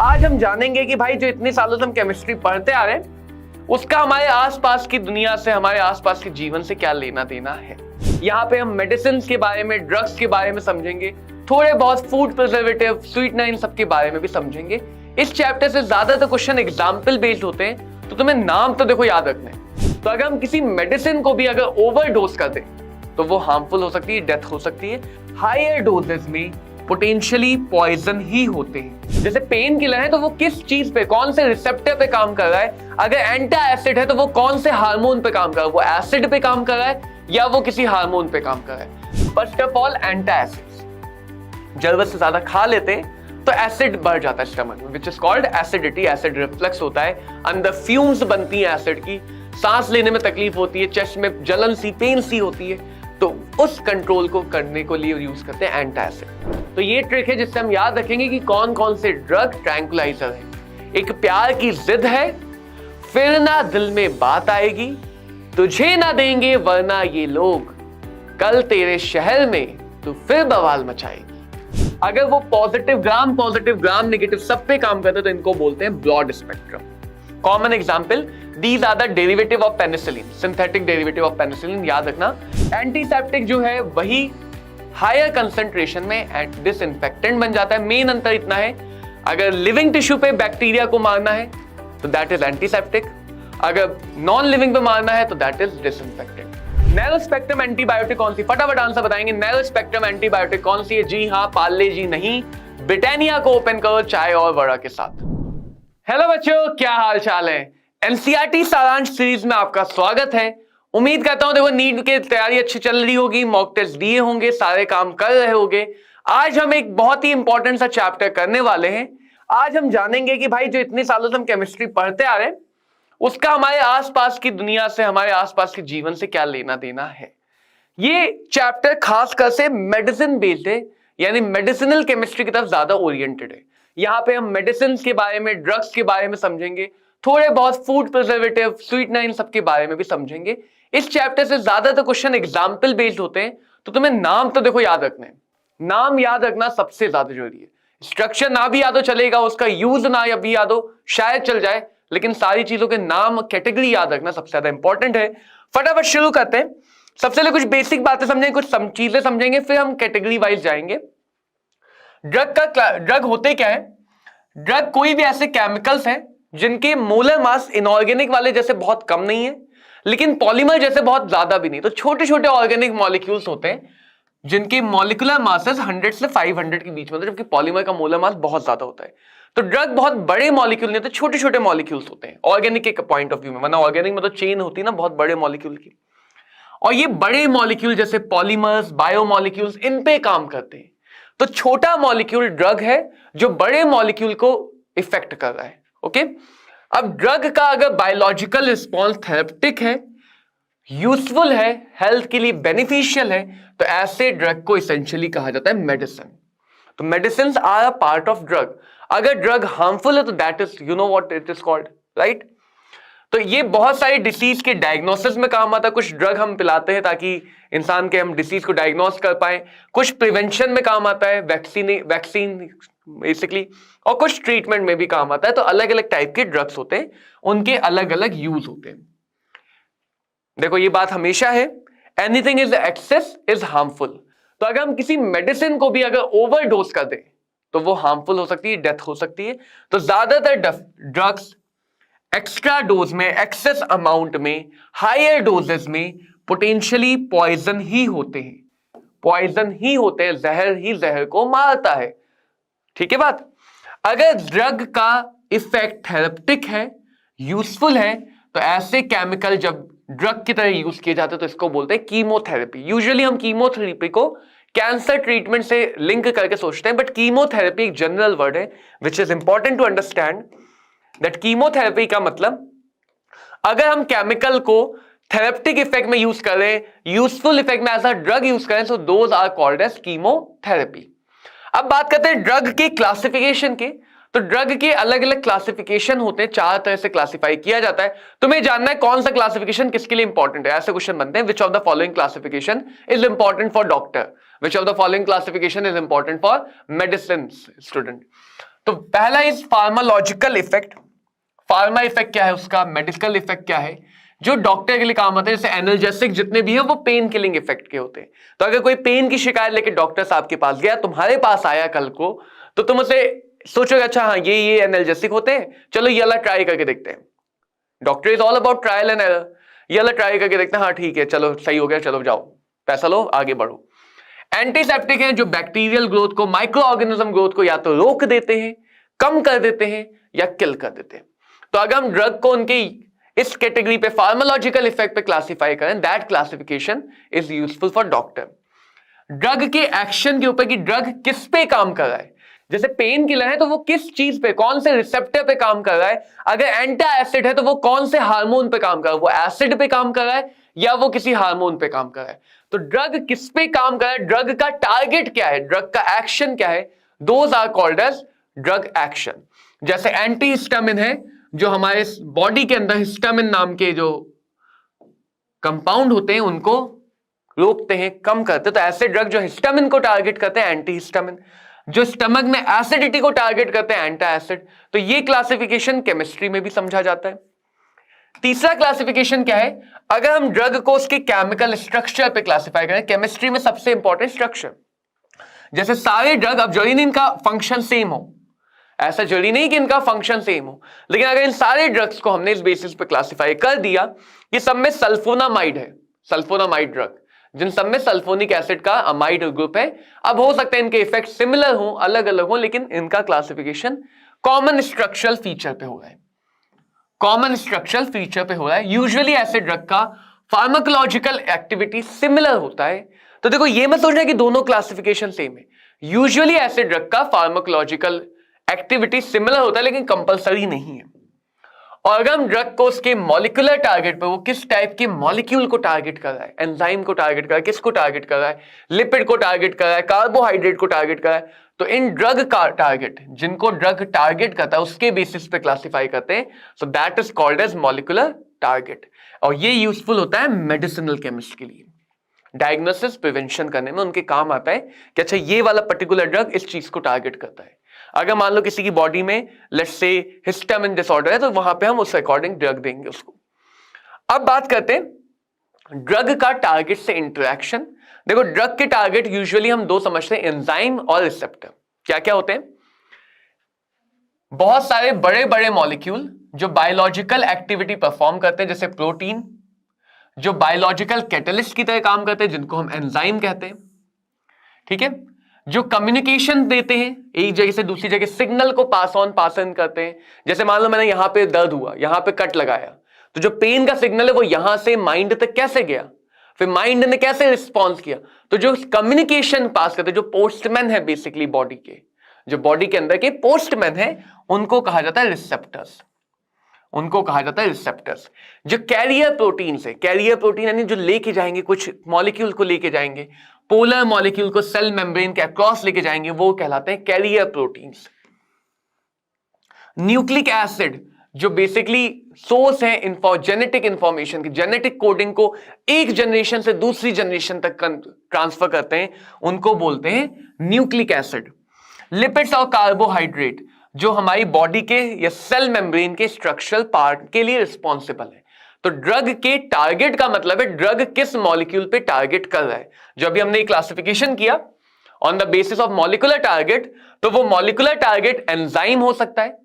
आज हम जानेंगे कि भाई जो इतने सालों से हम केमिस्ट्री पढ़ते आ रहे हैं उसका हमारे आसपास की दुनिया से, हमारे आसपास के जीवन से क्या लेना देना है। यहाँ पे हम मेडिसिन के बारे में, ड्रग्स के बारे में समझेंगे, थोड़े बहुत फूड प्रिजर्वेटिव, स्वीटनर, इन सब के बारे में भी समझेंगे। इस चैप्टर से ज्यादातर क्वेश्चन एग्जाम्पल बेस्ड होते हैं, तो तुम्हें नाम तो देखो याद रखना है। तो अगर हम किसी मेडिसिन को भी अगर ओवरडोज कर दें तो वो हार्मफुल हो सकती है, डेथ हो सकती है। हायर डोजेस में पोटेंशियली पॉइजन ही होते हैं। जैसे पेन किलर है तो वो किस चीज पे, कौन से रिसेप्टर पे काम कर रहा है। अगर एंटी एसिड है तो वो कौन से हार्मोन पे काम कर रहा है, वो एसिड पे काम कर रहा है या वो किसी हार्मोन पे काम कर रहा है। First of all anti acid जरूरत से ज्यादा खा लेते हैं तो एसिड बढ़ जाता है स्टमक में, which is called acidity. Acid reflux होता है, अंदर फ्यूम्स बनती है एसिड की, सांस लेने में तकलीफ होती है, चेस्ट में जलन सी, पेन सी होती है। तो उस कंट्रोल को करने को लिए यूज करते हैं एंटी एसिड। तो ये ट्रिक है जिससे हम याद रखेंगे कि कौन कौन से ड्रग ट्रैंकुलाइजर है। एक प्यार की जिद है, फिर ना दिल में बात आएगी, तुझे ना देंगे वरना ये लोग, कल तेरे शहर में तू फिर बवाल मचाएगी। अगर वो पॉजिटिव ग्राम नेगेटिव सब पे काम करते तो इनको बोलते हैं broad spectrum. Common example, these are the derivative of penicillin, synthetic derivative of penicillin. याद रखना, एंटीसेप्टिक जो है वही हायर कंसंट्रेशन में डिसइंफेक्टेंट बन जाता है। मेन अंतर इतना है, अगर लिविंग टिश्यू पे बैक्टीरिया को मारना है तो दैट इज एंटीसेप्टिक, अगर नॉन लिविंग पे मारना है तो that is disinfectant. Narrow spectrum antibiotic कौन सी, फटाफट आंसर बताएंगे। नैरो स्पेक्ट्रम एंटीबायोटिक कौन सी है? जी हाँ, पार्ले जी नहीं, ब्रिटानिया को ओपन करो चाय और वड़ा के साथ। हेलो बच्चों, क्या हाल चाल है? एनसीईआरटी सारांश सीरीज में आपका स्वागत है। उम्मीद करता हूं देखो नीट की तैयारी अच्छी चल रही होगी, मॉक टेस्ट दिए होंगे, सारे काम कर रहे होंगे। आज हम एक बहुत ही इंपॉर्टेंट सा चैप्टर करने वाले हैं। आज हम जानेंगे कि भाई जो इतने सालों से हम केमिस्ट्री पढ़ते आ रहे हैं उसका हमारे आसपास की दुनिया से, हमारे आसपास के जीवन से क्या लेना देना है। ये चैप्टर खासकर से मेडिसिन बेस्ड है, यानी मेडिसिनल केमिस्ट्री की तरफ ज्यादा ओरिएंटेड है। यहाँ पे हम मेडिसिन के बारे में, ड्रग्स के बारे में समझेंगे, थोड़े बहुत फूड प्रिजर्वेटिव, स्वीटनर, इन सब के बारे में भी समझेंगे। इस चैप्टर से ज्यादातर क्वेश्चन एग्जाम्पल बेस्ड होते हैं, तो तुम्हें नाम तो देखो याद रखना है। नाम याद रखना सबसे ज्यादा जरूरी है। स्ट्रक्चर ना भी याद हो चलेगा, उसका यूज ना या भी याद हो शायद चल जाए, लेकिन सारी चीजों के नाम, कैटेगरी याद रखना सबसे ज्यादा इंपॉर्टेंट है। फटाफट शुरू करते हैं। सबसे पहले कुछ बेसिक बातें समझेंगे, कुछ चीजें समझेंगे, फिर हम कैटेगरी वाइज जाएंगे। ड्रग होते क्या है? ड्रग कोई भी ऐसे केमिकल्स हैं जिनके मोलर मास इनऑर्गेनिक वाले जैसे बहुत कम नहीं है, लेकिन पॉलीमर जैसे बहुत ज्यादा भी नहीं। तो छोटे छोटे ऑर्गेनिक मॉलिक्यूल्स होते हैं जिनके मॉलिक्यूलर मासेस 100 से 500 के बीच में होते हैं, जबकि पॉलीमर का मोलर मास बहुत ज्यादा होता है। तो ड्रग बहुत बड़े मॉलिक्यूल नहीं होते, छोटे छोटे मॉलिक्यूल्स होते हैं ऑर्गेनिक के पॉइंट ऑफ व्यू में, वरना ऑर्गेनिक में तो चेन होती है ना बहुत बड़े मॉलिक्यूल की। और ये बड़े मॉलिक्यूल जैसे पॉलीमर्स, बायोमॉलिक्यूल्स, इन पे काम करते हैं। तो छोटा मॉलिक्यूल ड्रग है जो बड़े मॉलिक्यूल को इफेक्ट कर रहा है। ओके, अब ड्रग का अगर बायोलॉजिकल रिस्पॉन्स थेरेप्टिक है, यूजफुल है, हेल्थ के लिए बेनिफिशियल है, तो ऐसे ड्रग को इसेंशियली कहा जाता है मेडिसिन। तो medicine are a part of drug. अगर ड्रग हार्मफुल है तो that is, you know what it is called, right. तो ये बहुत सारी डिसीज के डायग्नोसिस में काम आता है। कुछ ड्रग हम पिलाते हैं ताकि इंसान के हम डिसीज को डायग्नोस कर पाए, कुछ प्रिवेंशन में काम आता है, वैक्सीन बेसिकली, और कुछ ट्रीटमेंट में भी काम आता है। तो अलग अलग टाइप के ड्रग्स होते हैं, उनके अलग अलग यूज होते हैं। देखो ये बात हमेशा है, anything is excess is harmful. तो अगर हम किसी मेडिसिन को भी अगर ओवरडोज कर दें तो वो हार्मफुल हो सकती है, डेथ हो सकती है। तो ज्यादातर ड्रग्स एक्स्ट्रा डोज में, एक्सेस अमाउंट में, हायर डोजेस में पोटेंशियली पॉइजन ही होते हैं। पॉइजन ही होते हैं, जहर ही जहर को मारता है। ठीक है बात। अगर ड्रग का इफेक्ट थेरेप्टिक है, यूजफुल है, तो ऐसे केमिकल जब ड्रग की तरह यूज किए जाते हैं तो इसको बोलते हैं कीमोथेरेपी। यूजुअली हम कीमोथेरेपी को कैंसर ट्रीटमेंट से लिंक करके सोचते हैं, बट कीमोथेरेपी एक जनरल वर्ड है which is important to understand that chemotherapy का मतलब, अगर हम केमिकल को थेरेप्टिक इफेक्ट में यूज कर रहे हैं, यूजफुल इफेक्ट में एज अ ड्रग यूज करें, so those are called as chemotherapy. अब बात करते हैं ड्रग के क्लासिफिकेशन के। तो ड्रग के अलग अलग क्लासिफिकेशन होते हैं, 4 तरह से क्लासिफाई किया जाता है। तुम्हें जानना है कौन सा क्लासिफिकेशन किसके लिए इंपॉर्टेंट है। ऐसे क्वेश्चन बनते हैं, which of the following classification is important for doctor, which of the following classification is important for medicine student. तो पहला इज फार्मालॉजिकल इफेक्ट। फार्मा इफेक्ट क्या है उसका, मेडिकल इफेक्ट क्या है, जो डॉक्टर के लिए काम आता है। जैसे एनाल्जेसिक जितने भी हैं वो पेन किलिंग इफेक्ट के होते हैं। तो अगर कोई पेन की शिकायत लेके डॉक्टर साहब के पास गया, तुम्हारे पास आया कल को, तो तुम उसे सोचोगे अच्छा हाँ ये एनाल्जेसिक होते हैं, चलो ये वाला ट्राई करके देखते हैं। Doctor is all about trial and error. ये वाला ट्राई करके देखते हैं, हाँ ठीक है चलो सही हो गया, चलो जाओ पैसा लो आगे बढ़ो। एंटीसेप्टिक हैं जो बैक्टीरियल ग्रोथ को, माइक्रो ऑर्गेनिज्म ग्रोथ को या तो रोक देते हैं, कम कर देते हैं या किल कर देते हैं। तो अगर हम ड्रग को उनकी इस कैटेगरी पे फार्मालॉजिकल इफेक्ट पे क्लासिफाई करें, that classification is useful for doctor. Drug के एक्शन के ऊपर कि ड्रग किस पे काम कर रहा है। जैसे पेन किलर है तो वो किस चीज पे, कौन से रिसेप्टर पे काम कर रहा है। अगर एंटी एसिड है तो वो कौन से हार्मोन पे काम कर रहा है, वो एसिड पे काम कर रहा है या वो किसी हार्मोन पे काम कर रहा है। तो ड्रग किस पे काम कर रहा है, ड्रग का टारगेट क्या है, ड्रग का एक्शन क्या है, those are called as drug action. जैसे एंटी हिस्टामिन है जो हमारे बॉडी के अंदर हिस्टामिन नाम के जो कंपाउंड होते हैं उनको रोकते हैं, कम करते हैं। तो ऐसे ड्रग जो हिस्टामिन को टारगेट करते हैं एंटी हिस्टामिन, जो स्टमक में एसिडिटी को टारगेट करते हैं एंटी एसिड। तो ये क्लासिफिकेशन केमिस्ट्री में भी समझा जाता है। तीसरा क्लासिफिकेशन क्या है, अगर हम ड्रग को उसके केमिकल स्ट्रक्चर पे क्लासिफाई करें, केमिस्ट्री में सबसे इंपॉर्टेंट स्ट्रक्चर। जैसे सारे ड्रग, अब जरूरी नहीं इनका फंक्शन सेम हो, ऐसा जरूरी नहीं कि इनका फंक्शन सेम हो, लेकिन अगर इन सारे ड्रग्स को हमने इस बेसिस पे क्लासिफाई कर दिया कि सब में सल्फोनामाइड है, सल्फोनामाइड ड्रग जिन सब में सल्फोनिक एसिड का अमाइड ग्रुप है। अब हो सकता है इनके इफेक्ट सिमिलर हो, अलग अलग हो, लेकिन इनका क्लासिफिकेशन कॉमन स्ट्रक्चरल फीचर पे हो रहा है, कॉमन स्ट्रक्चरल फीचर पे हो रहा है। यूजुअली ऐसे ड्रग का फार्माकोलॉजिकल एक्टिविटी सिमिलर होता है। तो देखो ये मत सोचना कि दोनों क्लासिफिकेशन सेम है। यूजुअली ऐसे ड्रग का फार्माकोलॉजिकल एक्टिविटी सिमिलर होता है लेकिन कंपलसरी नहीं है। और अगर हम ड्रग को उसके मॉलिक्यूलर टारगेट पे, वो किस टाइप के मॉलिक्यूल को टारगेट कर रहा है, एंजाइम को टारगेट कर रहा है, किसको टारगेट कर रहा है, लिपिड को टारगेट कर रहा है, कार्बोहाइड्रेट को टारगेट कर रहा है, तो इन ड्रग का टारगेट, जिनको ड्रग टारगेट करता है उसके बेसिस पे क्लासिफाई करते हैं। So that is called as molecular target. और ये यूजफुल होता है मेडिसिनल केमिस्ट के लिए, डायग्नोसिस प्रिवेंशन करने में उनके काम आता है कि अच्छा ये वाला पर्टिकुलर ड्रग इस चीज को टारगेट करता है। अगर मान लो किसी की बॉडी में लेट्स से हिस्टामिन डिसऑर्डर है तो वहां पे हम उस अकॉर्डिंग ड्रग देंगे उसको। अब बात करते हैं ड्रग का टारगेट से इंटरेक्शन। देखो ड्रग के टारगेट यूजुअली हम दो समझते हैं, एंजाइम और रिसेप्टर। क्या क्या होते हैं, बहुत सारे बड़े बड़े मॉलिक्यूल जो बायोलॉजिकल एक्टिविटी परफॉर्म करते हैं, जैसे प्रोटीन जो बायोलॉजिकल कैटलिस्ट की तरह काम करते हैं जिनको हम एंजाइम कहते हैं। ठीक है, जो कम्युनिकेशन देते हैं एक जगह से दूसरी जगह, सिग्नल को पास ऑन करते हैं। जैसे मान लो मैंने यहां पे दर्द हुआ, यहां पे कट लगाया, तो जो पेन का सिग्नल है वो यहां से माइंड तक कैसे गया, फिर माइंड ने कैसे रिस्पॉन्स किया। तो जो कम्युनिकेशन पास करते, जो पोस्टमैन है बेसिकली बॉडी के, जो बॉडी के अंदर के पोस्टमैन है, उनको कहा जाता है रिसेप्टर्स, उनको कहा जाता है रिसेप्टर्स। जो कैरियर प्रोटीन है, कैरियर प्रोटीन यानी जो लेके जाएंगे, कुछ मॉलिक्यूल को लेके जाएंगे, पोलर मॉलिक्यूल को सेल मेम्ब्रेन के अक्रॉस लेके जाएंगे, वो कहलाते हैं कैरियर प्रोटीन्स। न्यूक्लिक एसिड जो बेसिकली सोर्स है जेनेटिक इंफॉर्मेशन की, जेनेटिक कोडिंग को एक जनरेशन से दूसरी जनरेशन तक ट्रांसफर करते हैं, उनको बोलते हैं न्यूक्लिक एसिड। लिपिड्स और कार्बोहाइड्रेट जो हमारी बॉडी के या सेल मेम्ब्रेन के स्ट्रक्चरल पार्ट के लिए रिस्पॉन्सिबल है। तो ड्रग के टारगेट का मतलब है ड्रग किस मॉलिक्यूल पे टारगेट कर रहा है। जो अभी हमने क्लासिफिकेशन किया on the basis of molecular target, तो वो मॉलिक्यूलर टारगेट एंजाइम हो सकता है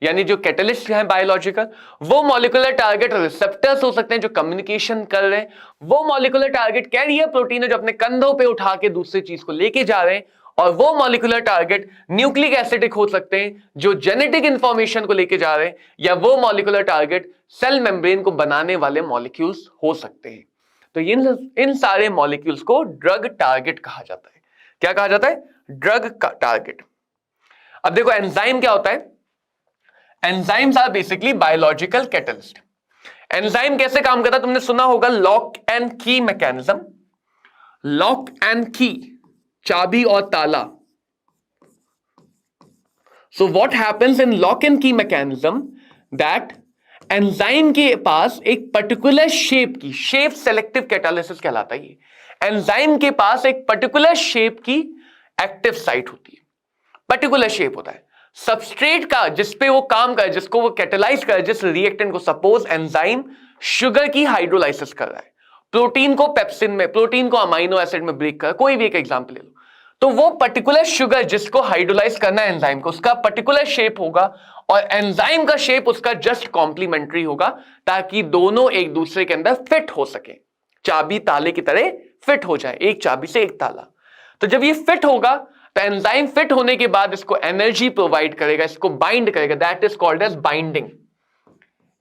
यानी जो कैटलिस्ट है बायोलॉजिकल, वो मॉलिक्यूलर टारगेट रिसेप्टर्स हो सकते हैं जो कम्युनिकेशन कर रहे हैं, वो मॉलिक्यूलर टारगेट कैरियर प्रोटीन है जो अपने कंधों पे उठा के दूसरी चीज को लेके जा रहे हैं, और वो मॉलिक्यूलर टारगेट न्यूक्लिक एसिडिक हो सकते हैं जो जेनेटिक इंफॉर्मेशन को लेके जा रहे हैं, या वो मॉलिक्यूलर टारगेट सेल मेम्ब्रेन को बनाने वाले मॉलिक्यूल्स हो सकते हैं। तो इन सारे मॉलिक्यूल्स को ड्रग टारगेट कहा जाता है। क्या कहा जाता है, ड्रग का टारगेट। अब देखो एंजाइम क्या होता है, enzymes are basically biological catalyst. Enzyme कैसे काम करता है, तुमने सुना होगा lock and key mechanism, lock and key, चाबी और ताला। So what happens in lock and key mechanism, that enzyme के पास एक पर्टिकुलर शेप की, शेप सेलेक्टिव कैटालिसिस कहलाता है ये, एंजाइम के पास एक पर्टिकुलर शेप की एक्टिव साइट होती है, पर्टिकुलर शेप होता है। सबस्ट्रेट का जिसपे वो काम करे, जिसको वो कैटेलाइज करे, जिस रिएक्टेंट को, सपोज एंजाइम शुगर की हाइड्रोलाइसिस कर रहा है, प्रोटीन को पेप्सिन में, प्रोटीन को अमाइनो एसिड में ब्रेक कर, कोई भी एक एग्जांपल ले लो, तो वो पर्टिकुलर शुगर जिसको हाइड्रोलाइज करना है एंजाइम को, उसका पर्टिकुलर शेप होगा और एंजाइम का शेप उसका जस्ट कॉम्प्लीमेंट्री होगा, ताकि दोनों एक दूसरे के अंदर फिट हो सके, चाबी ताले की तरह फिट हो जाए, एक चाबी से एक ताला। तो जब ये फिट होगा तो एंजाइम फिट होने के बाद इसको एनर्जी प्रोवाइड करेगा, इसको बाइंड करेगा, that is called as binding.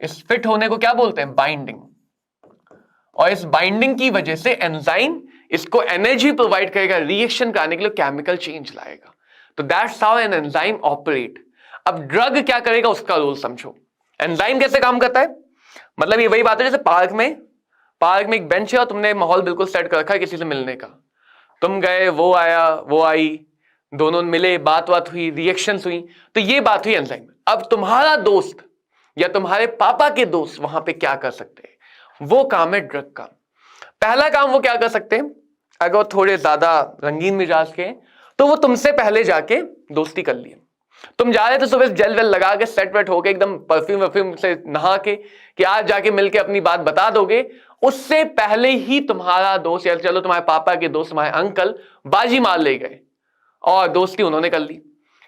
इस फिट होने को क्या बोलते हैं? बाइंडिंग। और इस बाइंडिंग की वजह से एंजाइम इसको एनर्जी प्रोवाइड करेगा, रिएक्शन कराने के लिए केमिकल चेंज लाएगा। तो that's how an enzyme operate. अब ड्रग क्या करेगा उसका रोल समझो। एंजाइम कैसे काम करता है? मतलब ये वही बात है जैसे पार्क में एक बेंच है और तुमने माहौल बिल्कुल सेट कर रखा है किसी से मिलने का, तुम गए, वो आया, वो आई, दोनों मिले, बात हुई, रिएक्शंस हुई, तो ये बात हुई एंजाइम। अब तुम्हारा दोस्त या तुम्हारे पापा के दोस्त वहां पे क्या कर सकते हैं? वो काम है ड्रग का। पहला काम वो क्या कर सकते हैं, अगर वो थोड़े ज्यादा रंगीन मिजाज के तो वो तुमसे पहले जाके दोस्ती कर लिए। तुम जा रहे थे सुबह जेल वेल लगा के सेट वेट होके एकदम परफ्यूम वर्फ्यूम से नहा के कि आज जाके मिलके अपनी बात बता दोगे, उससे पहले ही तुम्हारा दोस्त या चलो तुम्हारे पापा के दोस्त, तुम्हारे अंकल बाजी मार ले गए और दोस्ती उन्होंने कर ली।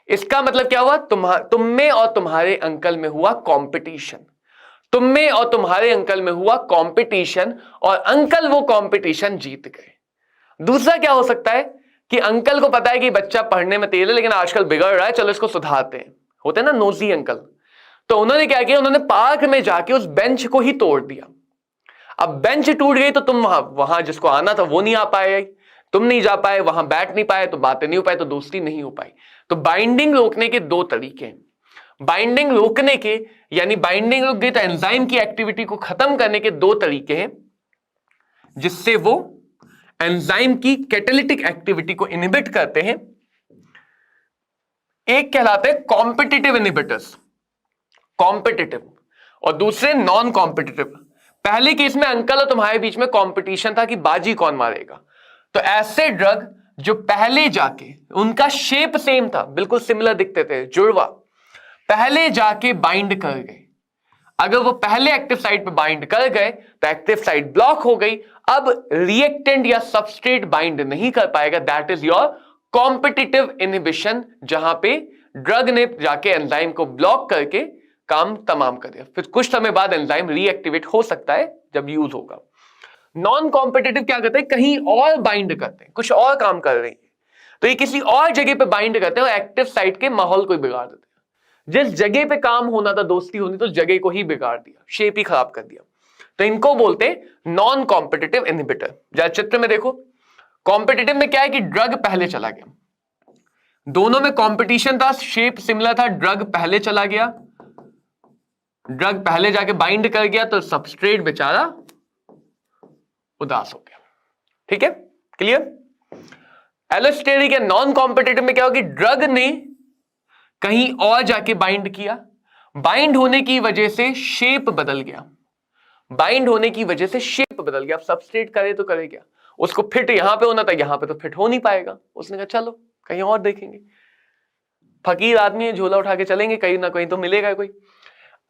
इसका मतलब क्या हुआ? तुम में और तुम्हारे अंकल में हुआ कंपटीशन, तुम में और तुम्हारे अंकल में हुआ कंपटीशन और अंकल वो कंपटीशन जीत गए। दूसरा क्या हो सकता है कि अंकल को पता है कि बच्चा पढ़ने में तेज है लेकिन आजकल बिगड़ रहा है, चलो इसको सुधारते हैं, होते हैं ना नोजी अंकल। तो उन्होंने क्या किया, उन्होंने पार्क में जाके उस बेंच को ही तोड़ दिया। अब बेंच टूट गई तो तुम वहां जिसको आना था वो नहीं आ पाए, तुम नहीं जा पाए, वहां बैठ नहीं पाए, तो बातें नहीं हो पाई, तो दोस्ती नहीं हो पाई। तो बाइंडिंग रोकने के दो तरीके हैं। बाइंडिंग रोकने के यानी बाइंडिंग रोक गई तो एंजाइम की एक्टिविटी को खत्म करने के दो तरीके हैं जिससे वो एंजाइम की कैटालिटिक एक्टिविटी को इनहिबिट करते हैं। एक कहलाते हैं कॉम्पिटिटिव इनहिबिटर्स, कॉम्पिटिटिव, और दूसरे नॉन कॉम्पिटिटिव। पहले केस में अंकल और तुम्हारे बीच में कंपटीशन था कि बाजी कौन मारेगा, तो ऐसे ड्रग जो पहले जाके, उनका शेप सेम था, बिल्कुल सिमिलर दिखते थे, जुड़वा, पहले जाके बाइंड कर गए। अगर वो पहले एक्टिव साइट पे बाइंड कर गए तो एक्टिव साइट ब्लॉक हो गई, अब रिएक्टेंट या सबस्ट्रेट बाइंड नहीं कर पाएगा, that is your competitive inhibition, जहां पे ड्रग ने जाके एंजाइम को ब्लॉक करके काम तमाम कर दिया। फिर कुछ समय बाद एंजाइम रीएक्टिवेट हो सकता है जब यूज होगा। नॉन कॉम्पिटिटिव क्या करते हैं, कहीं और बाइंड करते हैं, कुछ और काम कर रहे हैं, तो ये किसी और जगह पे बाइंड करते हैं और एक्टिव साइट के माहौल को बिगाड़ देते हैं। जिस जगह पे काम होना था, दोस्ती होनी, तो जगह को ही बिगाड़ दिया, शेप ही खराब कर दिया। तो इनको बोलते हैं नॉन कॉम्पिटिटिव इनहिबिटर। जरा चित्र में देखो, कॉम्पिटिटिव में क्या है कि ड्रग पहले चला गया, दोनों में कंपटीशन था, शेप सिमिलर था, ड्रग पहले चला गया, ड्रग पहले जाके बाइंड कर गया, तो सबस्ट्रेट बेचारा उदास हो गया। ठीक है, क्लियर? एलोस्टेरिक या नॉन कॉम्पिटिटिव में क्या होगा कि ड्रग ने कहीं और जाके बाइंड किया, बाइंड होने की वजह से शेप बदल गया, बाइंड होने की वजह से शेप बदल गया। अब सबस्ट्रेट करे तो करे क्या, उसको फिट यहां पे होना था, यहां पे तो फिट हो नहीं पाएगा, उसने कहा चलो कहीं और देखेंगे, फकीर आदमी है, झोला उठा के चलेंगे, कहीं ना कहीं तो मिलेगा कोई।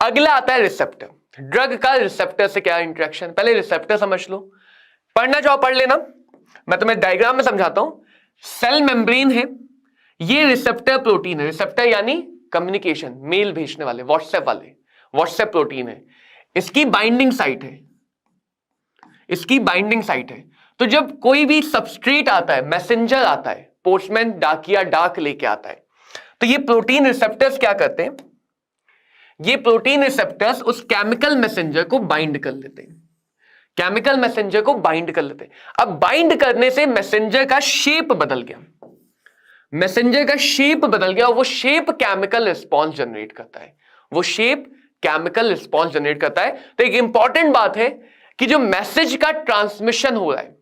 अगला आता है रिसेप्टर। ड्रग का रिसेप्टर से क्या इंटरेक्शन, पहले रिसेप्टर समझ लो, पढ़ना चाहो पढ़ लेना, मैं तुम्हें डायग्राम में समझाता हूं। सेल मेम्ब्रेन है, ये रिसेप्टर प्रोटीन है, रिसेप्टर यानी कम्युनिकेशन, मेल भेजने वाले, व्हाट्सएप वाले, व्हाट्सएप प्रोटीन है, इसकी बाइंडिंग साइट है, इसकी बाइंडिंग साइट है। तो जब कोई भी सबस्ट्रेट आता है, मैसेंजर आता है, पोस्टमैन डाकिया डाक लेके आता है, तो ये प्रोटीन रिसेप्टर्स क्या करते हैं, ये प्रोटीन रिसेप्टर्स उस केमिकल मैसेंजर को बाइंड कर लेते हैं, केमिकल मैसेंजर को बाइंड कर लेते हैं। अब बाइंड करने से मैसेंजर का शेप बदल गया, मैसेंजर का शेप बदल गया और वो शेप केमिकल रिस्पॉन्स जनरेट करता है, वो शेप केमिकल रिस्पॉन्स जनरेट करता है। तो एक इंपॉर्टेंट बात है कि जो मैसेज का ट्रांसमिशन हो रहा है,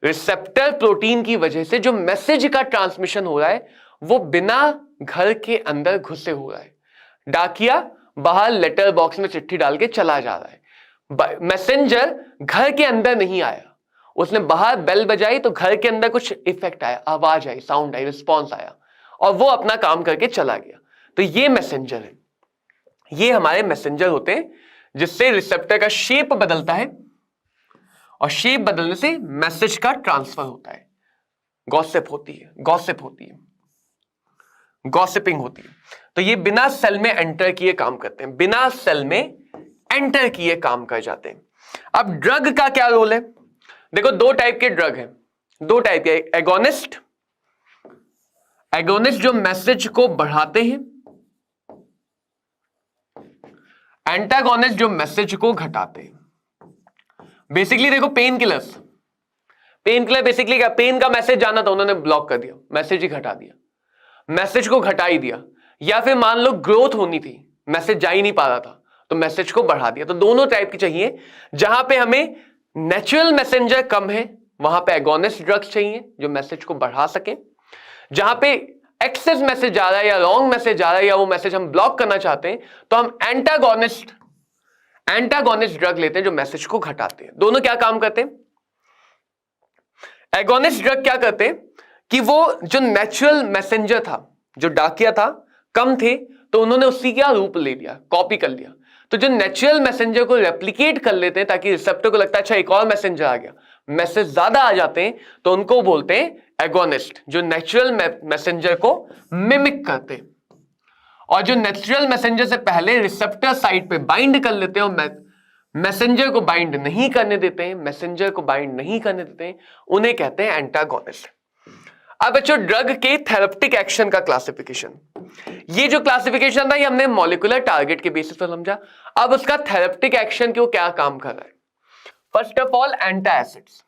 रिसेप्टर प्रोटीन की वजह से जो मैसेज का ट्रांसमिशन हो रहा है वो बिना घर के अंदर घुसे हो रहा है। डाकिया बाहर लेटर बॉक्स में चिट्ठी डाल के चला जा रहा है, मैसेंजर घर के अंदर नहीं आया, उसने बाहर बेल बजाई तो घर के अंदर कुछ इफेक्ट आया, आवाज आई, साउंड आई, रिस्पॉन्स आया और वो अपना काम करके चला गया। तो ये मैसेंजर है, ये हमारे मैसेंजर होते हैं जिससे रिसेप्टर का शेप बदलता है और शेप बदलने से मैसेज का ट्रांसफर होता है। गॉसिप होती है, गॉसिप होती है, गॉसिपिंग होती है। तो ये बिना सेल में एंटर किए काम करते हैं, बिना सेल में एंटर किए काम कर जाते हैं। अब ड्रग का क्या रोल है? देखो दो टाइप के ड्रग हैं, दो टाइप के, एगोनिस्ट, एगोनिस्ट जो मैसेज को बढ़ाते हैं, एंटागोनिस्ट जो मैसेज को घटाते हैं। बेसिकली देखो pain killers, pain killer basically क्या, पेन का मैसेज जाना था उन्होंने ब्लॉक कर दिया, मैसेज ही घटा दिया, मैसेज को घटा ही दिया। या फिर मान लो ग्रोथ होनी थी, मैसेज जा ही नहीं पा रहा था तो मैसेज को बढ़ा दिया। तो दोनों टाइप की चाहिए। जहां पे हमें नेचुरल मैसेंजर कम है वहां पे एगोनिस्ट ड्रग्स चाहिए जो मैसेज को बढ़ा सके। जहां पे एक्सेस मैसेज जा रहा है या रॉन्ग मैसेज जा रहा है या वो मैसेज हम ब्लॉक करना चाहते हैं तो हम एंटागोनिस्ट ड्रग लेते हैं जो मैसेज को घटाते हैं। दोनों क्या काम करते हैं? एगोनिस्ट ड्रग क्या करते हैं कि वो जो नेचुरल मैसेंजर था, जो डाकिया था, कम थे तो उन्होंने उसी का रूप ले लिया, कॉपी कर लिया। तो जो नेचुरल मैसेंजर को रेप्लिकेट कर लेते हैं ताकि रिसेप्टर को लगता है अच्छा एक और मैसेंजर आ गया, मैसेज ज्यादा आ जाते हैं तो उनको बोलते हैं एगोनिस्ट, जो नेचुरल मैसेंजर को मिमिक करते हैं। और जो नेचुरल मैसेंजर से पहले रिसेप्टर साइड पे बाइंड कर लेते हैं और मैसेंजर को बाइंड नहीं करने देते हैं, मैसेंजर को बाइंड नहीं करने देते हैं, उन्हें कहते हैं एंटागोनिस्ट। अब बच्चों ड्रग के थेरेप्टिक एक्शन का क्लासिफिकेशन, ये जो क्लासिफिकेशन था ये हमने मॉलिक्यूलर टारगेट के बेसिस पर समझा। अब उसका थेरेप्टिक एक्शन क्यों क्या काम कर रहा है? फर्स्ट ऑफ ऑल एंटा एसिड्स,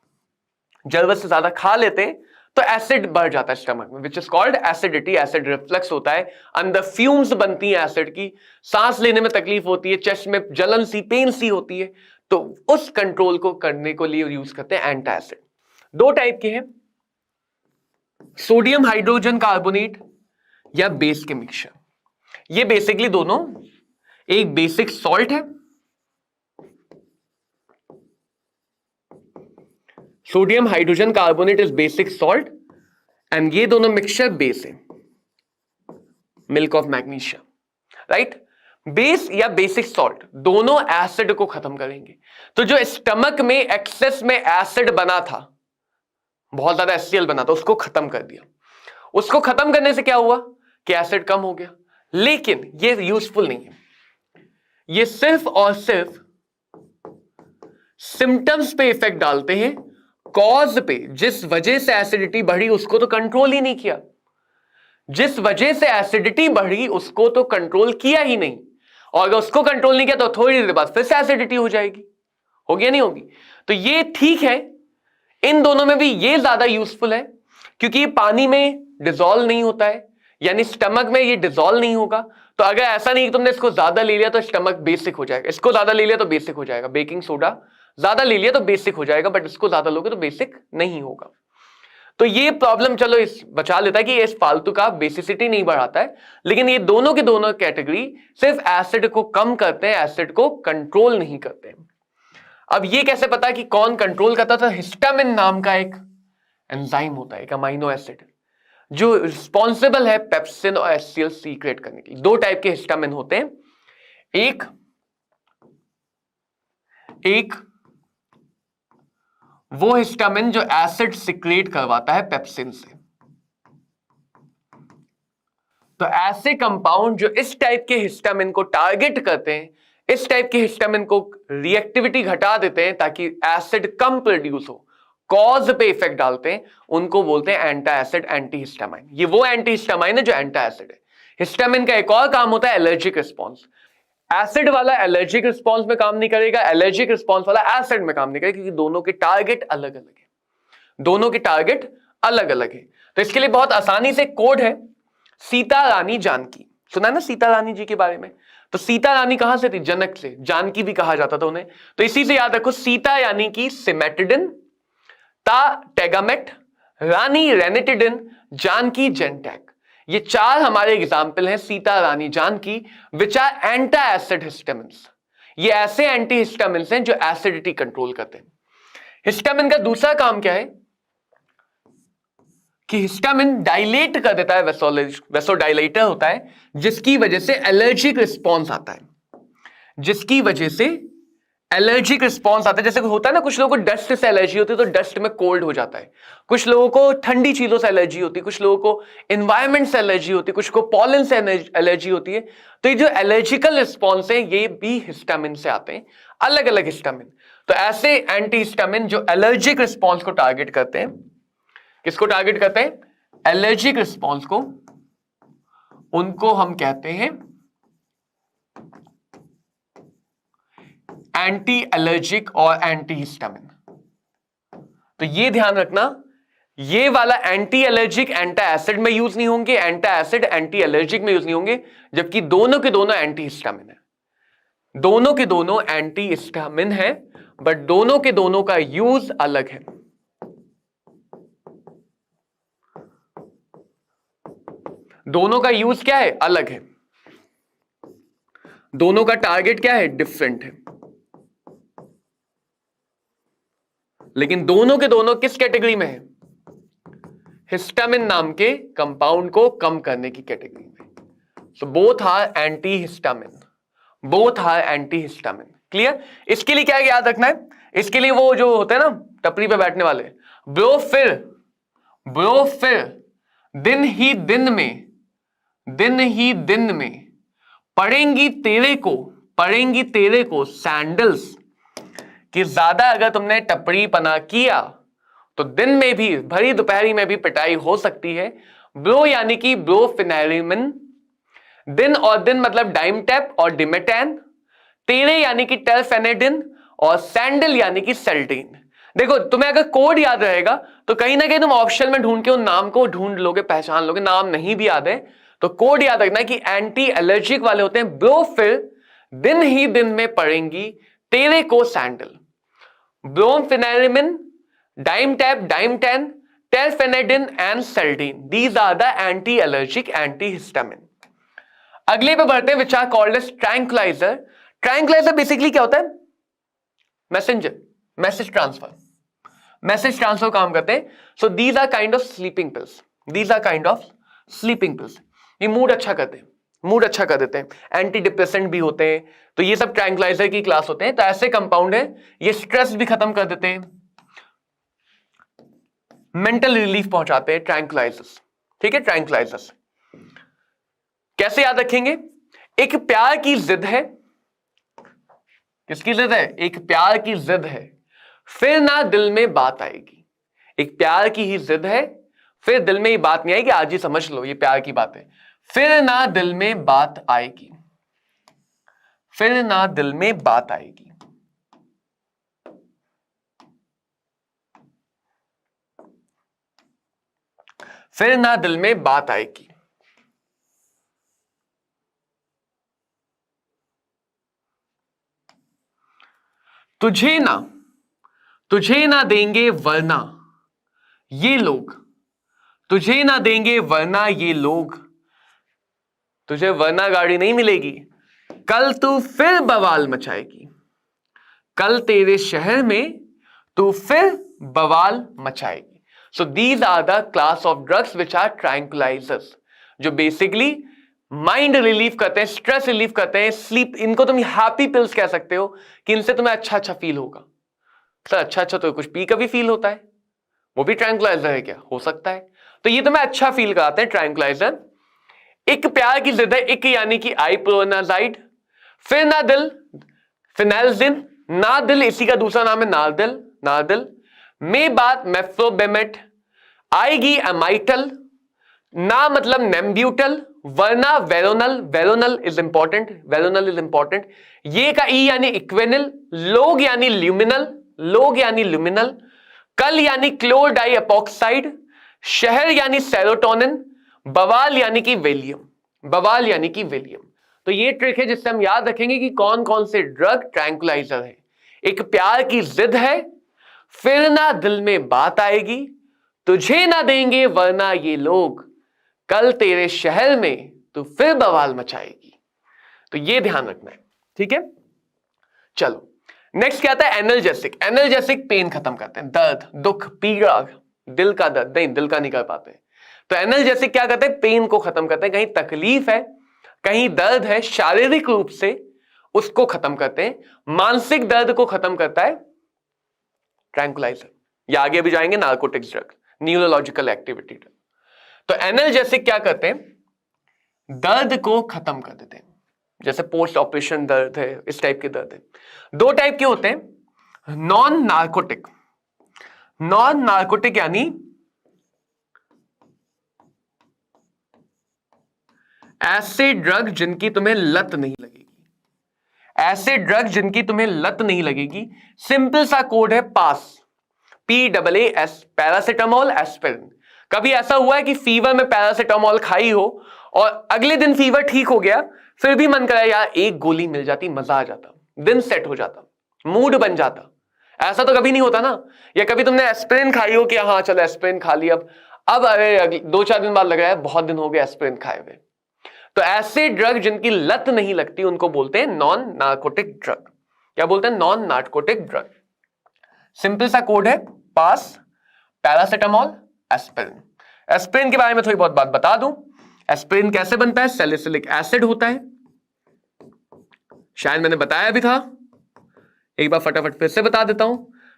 जरूरत से ज्यादा खा लेते हैं तो एसिड बढ़ जाता है स्टमक में, which is called acidity, acid reflux होता है, अंदर फ्यूम्स बनती है एसिड की, सांस लेने में तकलीफ होती है, चेस्ट में जलन सी, पेन सी होती है, तो उस कंट्रोल को करने को लिए यूज करते हैं एंटा एसिड। दो टाइप के हैं, सोडियम हाइड्रोजन कार्बोनेट या बेस के मिक्सचर। ये बेसिकली दोनों एक बेसिक सॉल्ट है, sodium hydrogen carbonate is basic salt and ये दोनों मिक्सचर बेस है, milk of magnesium, right. Base या बेसिक सॉल्ट दोनों एसिड को खत्म करेंगे। तो जो स्टमक में एक्सेस में एसिड बना था, बहुत ज्यादा HCl बना था, उसको खत्म कर दिया। उसको खत्म करने से क्या हुआ कि एसिड कम हो गया, लेकिन ये यूजफुल नहीं है, ये सिर्फ और सिर्फ सिम्टम्स पे इफेक्ट डालते हैं, कॉज पे, जिस वजह से एसिडिटी बढ़ी उसको तो कंट्रोल ही नहीं किया, जिस वजह से एसिडिटी बढ़ी उसको तो कंट्रोल किया ही नहीं, और अगर उसको कंट्रोल नहीं किया तो थोड़ी देर बाद फिर से एसिडिटी हो जाएगी, होगी या नहीं होगी। तो ये ठीक है, इन दोनों में भी ये ज्यादा यूजफुल है क्योंकि ये पानी में डिसॉल्व नहीं होता है, यानी स्टमक में ये डिसॉल्व नहीं होगा। तो अगर ऐसा नहीं कि तुमने इसको ज्यादा ले लिया तो स्टमक बेसिक हो जाएगा, इसको ज्यादा ले लिया तो बेसिक हो जाएगा, बेकिंग सोडा ज्यादा ले लिया तो बेसिक हो जाएगा, बट इसको ज्यादा लोगे तो बेसिक नहीं होगा। तो ये प्रॉब्लम चलो इस बचा लेता है कि इस फालतू का बेसिसिटी नहीं बढ़ाता है, लेकिन ये दोनों के दोनों कैटेगरी सिर्फ एसिड को कम करते हैं, एसिड को कंट्रोल नहीं करते हैं। अब ये कैसे पता कि कौन कंट्रोल करता था? हिस्टामिन नाम का एक एंजाइम होता है, एक अमाइनो एसिड जो रिस्पॉन्सिबल है पेप्सिन और HCl सीक्रेट करने के लिए। दो टाइप के हिस्टामिन होते हैं, एक वो हिस्टामिन जो एसिड सीक्रेट करवाता है पेप्सिन से। तो ऐसे कंपाउंड जो इस टाइप के हिस्टामिन को टारगेट करते हैं, इस टाइप के हिस्टामिन को रिएक्टिविटी घटा देते हैं ताकि एसिड कम प्रोड्यूस हो, कॉज पे इफेक्ट डालते हैं, उनको बोलते हैं एंटा एसिड, एंटी हिस्टामाइन। ये वो एंटी हिस्टामाइन है जो एंटा एसिड है। हिस्टामिन का एक और काम होता है एलर्जिक रिस्पॉन्स। एसिड वाला एलर्जिक रिस्पॉन्स में काम नहीं करेगा, एलर्जिक रिस्पॉन्स वाला एसिड में काम नहीं करेगा, क्योंकि दोनों के टारगेट अलग अलग है, दोनों के टारगेट अलग अलग है। तो इसके लिए बहुत आसानी से कोड है, सीता रानी जानकी। सुना ना सीता रानी जी के बारे में? तो सीता रानी कहां से थी? जनक से। जानकी भी कहा जाता था उन्हें, तो इसी से याद रखो, सीता यानी कि सिमेटिडिन, ता टेगामेट, रानी रेनिटिडिन, जानकी जेंटैक। ये चार हमारे एग्जाम्पल हैं Sita Rani Janaki, which are antacid histamines. ये ऐसे एंटी हिस्टामिन्स हैं जो एसिडिटी कंट्रोल करते हैं। हिस्टामिन का दूसरा काम क्या है कि हिस्टामिन डायलेट कर देता है, वेसोडाइलेटर होता है, जिसकी वजह से एलर्जिक रिस्पॉन्स आता है, जिसकी वजह से एलर्जिक रिस्पॉन्स आता है। जैसे होता है ना, कुछ लोगों को डस्ट से एलर्जी होती है तो डस्ट में कोल्ड हो जाता है, कुछ लोगों को ठंडी चीजों से एलर्जी होती है, कुछ लोगों को एनवायरमेंट से एलर्जी होती है, कुछ को पॉलन से एलर्जी होती है। तो ये जो एलर्जिकल रिस्पॉन्स है ये भी हिस्टामिन से आते हैं, अलग अलग हिस्टामिन। तो ऐसे एंटी हिस्टामिन जो एलर्जिक रिस्पॉन्स को टारगेट करते हैं, किसको टारगेट करते हैं? एलर्जिक रिस्पॉन्स को, उनको हम कहते हैं एंटी एलर्जिक और एंटी हिस्टामिन। तो ये ध्यान रखना, ये वाला एंटी एलर्जिक एंटी एसिड में यूज नहीं होंगे, एंटी एसिड एंटी एलर्जिक में यूज नहीं होंगे, जबकि दोनों के दोनों एंटी हिस्टामिन है, दोनों के दोनों एंटी हिस्टामिन है, बट दोनों के दोनों का यूज अलग है। दोनों का यूज क्या है? अलग है। दोनों का टारगेट क्या है? डिफरेंट है। लेकिन दोनों के दोनों किस कैटेगरी में है? हिस्टामिन नाम के कंपाउंड को कम करने की कैटेगरी में। So both are antihistamine, both are antihistamine. Clear? इसके लिए क्या याद रखना है? इसके लिए वो जो होते हैं ना टपरी पे बैठने वाले, ब्रो फिर दिन ही दिन में पड़ेंगी तेरे को सैंडल्स, कि ज्यादा अगर तुमने टपरी पना किया तो दिन में भी, भरी दोपहरी में भी पिटाई हो सकती है। ब्रो यानी कि ब्रोफेनाइलिन, दिन और दिन मतलब डाइमटेप और डिमेटैन, तेरे यानी कि टेरफेनेडिन, और सैंडल यानी कि सेल्टीन। देखो तुम्हें अगर कोड याद रहेगा तो कहीं ना कहीं तुम ऑप्शन में ढूंढ के उन नाम को ढूंढ लोगे, पहचान लोगे। नाम नहीं भी याद है तो कोड याद रखना कि एंटी एलर्जिक वाले होते हैं ब्रो फिर दिन ही दिन में पड़ेंगी तेरे को sandal, brompheniramine, dimetapp, dimetane, terfenadine and seldane. These are the anti allergic anti histamine. अगले पे बढ़ते हैं, which are called as tranquilliser. Tranquilliser basically क्या होता है? मैसेंजर, मैसेज ट्रांसफर काम करते हैं। So these are kind of sleeping pills, these are kind of sleeping pills. ये मूड अच्छा करते हैं, मूड अच्छा कर देते हैं, एंटी डिप्रेसेंट भी होते हैं। तो ये सब ट्रैंक्विलाइजर की क्लास होते हैं। तो ऐसे कंपाउंड है, ये स्ट्रेस भी खत्म कर देते हैं, मेंटल रिलीफ पहुंचाते हैं ट्रैंक्विलाइजर्स। ठीक है, ट्रैंक्विलाइजर्स कैसे याद रखेंगे? एक प्यार की जिद है, किसकी जिद है? एक प्यार की जिद है, फिर ना दिल में बात आएगी। एक प्यार की ही जिद है, फिर दिल में ही बात नहीं आएगी। आज ही समझ लो ये प्यार की बात है। फिर ना दिल में बात आएगी, फिर ना दिल में बात आएगी। फिर ना दिल में बात आएगी। तुझे ना देंगे वरना ये लोग, तुझे ना देंगे वरना ये लोग, तुझे वरना गाड़ी नहीं मिलेगी। कल तू फिर बवाल मचाएगी, कल तेरे शहर में तू फिर बवाल मचाएगी। So these are the class of drugs which are tranquillisers, जो बेसिकली माइंड रिलीफ करते हैं, स्ट्रेस रिलीफ करते हैं, स्लीप। इनको तुम हैप्पी पिल्स कह सकते हो कि इनसे तुम्हें अच्छा अच्छा फील होगा। सर अच्छा तो कुछ पी का भी फील होता है, वो भी ट्रैंक्विलाइजर है क्या? हो सकता है। तो ये तुम्हें अच्छा फील कराते हैं ट्रैंक्विलाइजर। एक प्यार की जिद है, एक यानी कि आइप्रोनाजाइड, फिर ना दिल फिनाइलजिन, ना दिल इसी का दूसरा नाम है नादिल, में बात मेफ्रोबेमेट, आएगी अमाइटल, ना मतलब नेम्ब्यूटल, वरना वेरोनल इज इंपॉर्टेंट, ये का ई यानी इक्वेनिल, लोग यानी ल्यूमिनल, कल यानी क्लोर डाई एपॉक्साइड, शहर यानी सेरोटोनिन, बवाल यानी कि वेलियम। तो ये ट्रिक है जिससे हम याद रखेंगे कि कौन कौन से ड्रग ट्रैंक्विलाइजर है। एक प्यार की जिद है, फिर ना दिल में बात आएगी, तुझे ना देंगे वरना ये लोग, कल तेरे शहर में तू फिर बवाल मचाएगी। तो ये ध्यान रखना है। ठीक है, चलो नेक्स्ट क्या आता है? एनाल्जेसिक। एनाल्जेसिक पेन खत्म करते हैं, दर्द, दुख, पीड़ा दिल का दर्द नहीं, दिल का नहीं कर पाते। तो एनाल्जेसिक क्या करते हैं, पेन को खत्म करते हैं। कहीं तकलीफ है, कहीं दर्द है, शारीरिक रूप से उसको खत्म करते हैं। मानसिक दर्द को खत्म करता है ट्रैंकुलाइजर, या आगे भी जाएंगे narcotics drug, neurological activity drug. तो एनाल्जेसिक क्या करते हैं, दर्द को खत्म कर देते हैं। जैसे पोस्ट ऑपरेशन दर्द है, इस टाइप के दर्द है। दो टाइप के होते हैं, नॉन नार्कोटिक। नॉन नार्कोटिक यानी ऐसे ड्रग जिनकी तुम्हें लत नहीं लगेगी, ऐसे ड्रग जिनकी तुम्हें लत नहीं लगेगी। सिंपल सा कोड है पास, PAAS, पैरासिटामोल, एस्पिरिन। कभी ऐसा हुआ है कि फीवर में पैरासिटामोल खाई हो और अगले दिन फीवर ठीक हो गया, फिर भी मन करा यार एक गोली मिल जाती, मजा आ जाता, दिन सेट हो जाता, मूड बन जाता? ऐसा तो कभी नहीं होता ना। या कभी तुमने एस्पिरिन खाई हो कि हाँ चलो एस्पिरिन खा लिया, अब अरे 2-4 दिन बाद लग रहा है बहुत दिन हो गए एस्पिरिन खाए हुए। तो ऐसे ड्रग जिनकी लत नहीं लगती उनको बोलते हैं नॉन नार्कोटिक ड्रग। क्या बोलते हैं, नॉन नार्कोटिक ड्रग। सिंपल सा कोड है पास, पैरासिटामोल, एस्पिरिन। एस्पिरिन के बारे में थोड़ी बहुत बात बता दूं। एस्पिरिन कैसे बनता है, सैलिसिलिक एसिड होता है, शायद मैंने बताया भी था, एक बार फटाफट फिर से बता देता हूं।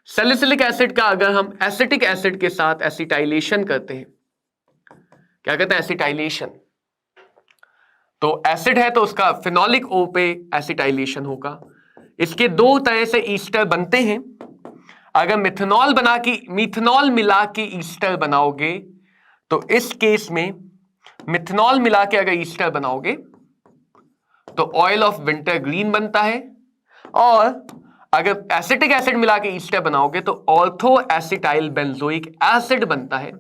सैलिसिलिक एसिड का अगर हम एसिटिक एसिड के साथ एसिटाइलेशन करते हैं, क्या कहते हैं, एसिटाइलेशन, तो एसिड है तो उसका फिनोलिक ओ पे एसिटाइलेशन होगा। इसके दो तरह से ईस्टर बनते हैं। अगर मिथनॉल मिला के ईस्टर बनाओगे तो इस केस में मिथनॉल मिला के अगर ईस्टर बनाओगे तो ऑयल ऑफ विंटर ग्रीन बनता है, और अगर एसिटिक एसिड मिला के ईस्टर बनाओगे तो ऑर्थो एसिटाइल बेंजोइक एसिड बनता है।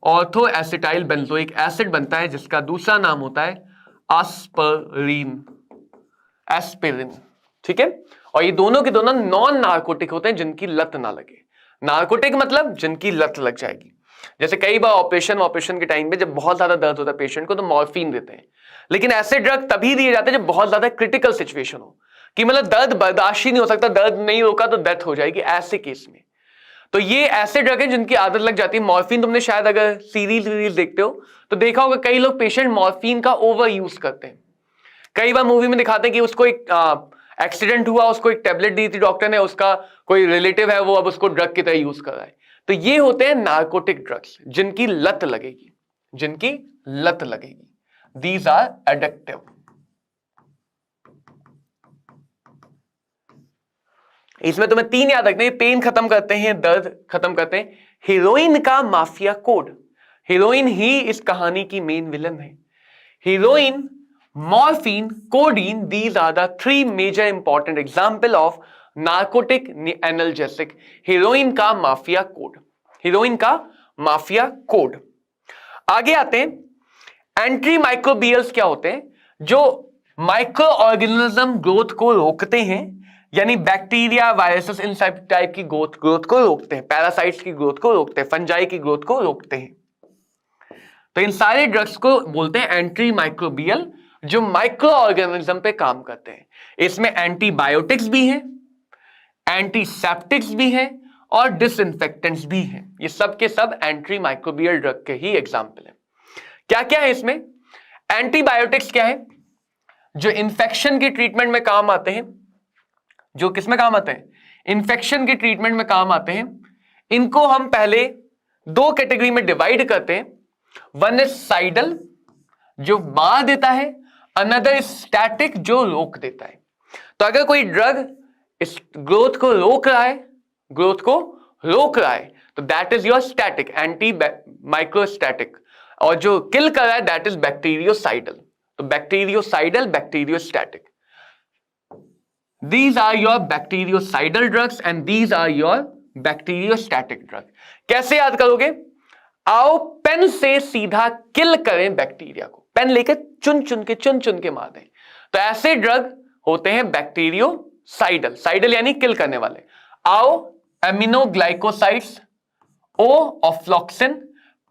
ऑर्थो एसिटाइल बेंजोइक एसिड बनता है, जिसका दूसरा नाम होता है एस्पिरिन। एस्पिरिन, ठीक है। और ये दोनों के दोनों नॉन नार्कोटिक होते हैं, जिनकी लत ना लगे। नार्कोटिक मतलब जिनकी लत लग जाएगी। जैसे कई बार ऑपरेशन के टाइम पे जब बहुत ज्यादा दर्द होता है पेशेंट को तो मॉर्फिन देते हैं, लेकिन ऐसे ड्रग तभी दिए जाते हैं जब बहुत ज्यादा क्रिटिकल सिचुएशन हो, कि मतलब दर्द बर्दाश्त ही नहीं हो सकता, दर्द नहीं रोका तो डेथ हो जाएगी, ऐसे केस में। तो ये ऐसे ड्रग है जिनकी आदत लग जाती है। मॉर्फिन तुमने शायद अगर सीरीज देखते हो तो देखा होगा, कई लोग पेशेंट मॉर्फिन का ओवर यूज करते हैं। कई बार मूवी में दिखाते हैं कि उसको एक एक्सीडेंट हुआ, उसको एक टेबलेट दी थी डॉक्टर ने, उसका कोई रिलेटिव है वो अब उसको ड्रग की तरह यूज कर रहा है। तो ये होते हैं नार्कोटिक ड्रग्स जिनकी लत लगेगी, जिनकी लत लगेगी। These are addictive. इसमें तुम्हें 3 याद रखने, पेन खत्म करते हैं, दर्द खत्म करते हैं। हीरोइन का माफिया कोड, हीरोइन ही इस कहानी की मेन विलन है। Heroine, morphine, codeine, these are the 3 major important example of narcotic analgesic. Heroine का माफिया कोड, हीरोइन का माफिया कोड। आगे आते हैं, एंटी माइक्रोबियल्स क्या होते हैं, जो माइक्रो ऑर्गेनिज्म ग्रोथ को रोकते हैं, यानी बैक्टीरिया, वायरसेस, इन सब टाइप की ग्रोथ को रोकते हैं, पैरासाइट्स की ग्रोथ को रोकते हैं, फंजाई की ग्रोथ को रोकते हैं। तो इन सारे ड्रग्स को बोलते हैं एंटी माइक्रोबियल, जो माइक्रो ऑर्गेनिज्म पे काम करते हैं। इसमें एंटीबायोटिक्स भी हैं, एंटीसेप्टिक्स भी हैं और डिसइंफेक्टेंट्स भी हैं। ये सब के सब एंटी माइक्रोबियल ड्रग के ही एग्जाम्पल हैं। क्या क्या है इसमें? एंटीबायोटिक्स क्या है? जो इन्फेक्शन के ट्रीटमेंट में काम आते हैं। जो किस में काम आते हैं? इन्फेक्शन के ट्रीटमेंट में काम आते हैं। इनको हम पहले 2 कैटेगरी में डिवाइड करते हैं। वन इज साइडल, जो मार देता है, अनदर स्टैटिक, जो रोक देता है। तो अगर कोई ड्रग इस ग्रोथ को रोक रहा है, ग्रोथ को रोक रहा है, तो that is your static, anti microstatic. और जो किल कर रहा है दैट इज बैक्टीरियोसाइडल। तो bactericidal, bacteriostatic. These are your bactericidal drugs and these are your bacteriostatic drug. कैसे याद करोगे? आओ पेन से सीधा किल करें बैक्टीरिया को, पेन लेकर चुन चुन के मार दें। तो ऐसे ड्रग होते हैं बैक्टीरियोसाइडल, साइडल यानी किल करने वाले। आओ एमिनोग्लाइकोसाइड्स, ओ ऑफ्लॉक्सिन,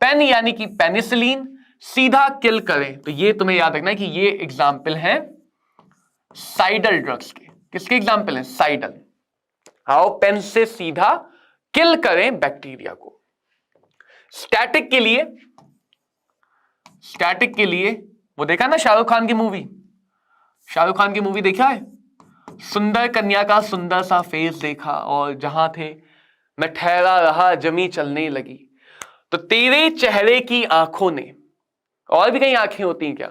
पेन यानी कि पेनिसिलिन, सीधा किल करें। तो ये तुम्हें याद रखना है कि ये एग्जाम्पल है साइडल ड्रग्स के। किसके एग्जाम्पल है? साइडल। आओ पेन से सीधा किल करें बैक्टीरिया को। स्टैटिक के लिए वो देखा ना शाहरुख खान की मूवी, शाहरुख खान की मूवी देखा है, सुंदर कन्या का सुंदर सा फेस देखा और जहां थे मैं ठहरा रहा जमी चलने लगी। तो तेरे चेहरे की आंखों ने, और भी कई आंखें होती हैं क्या,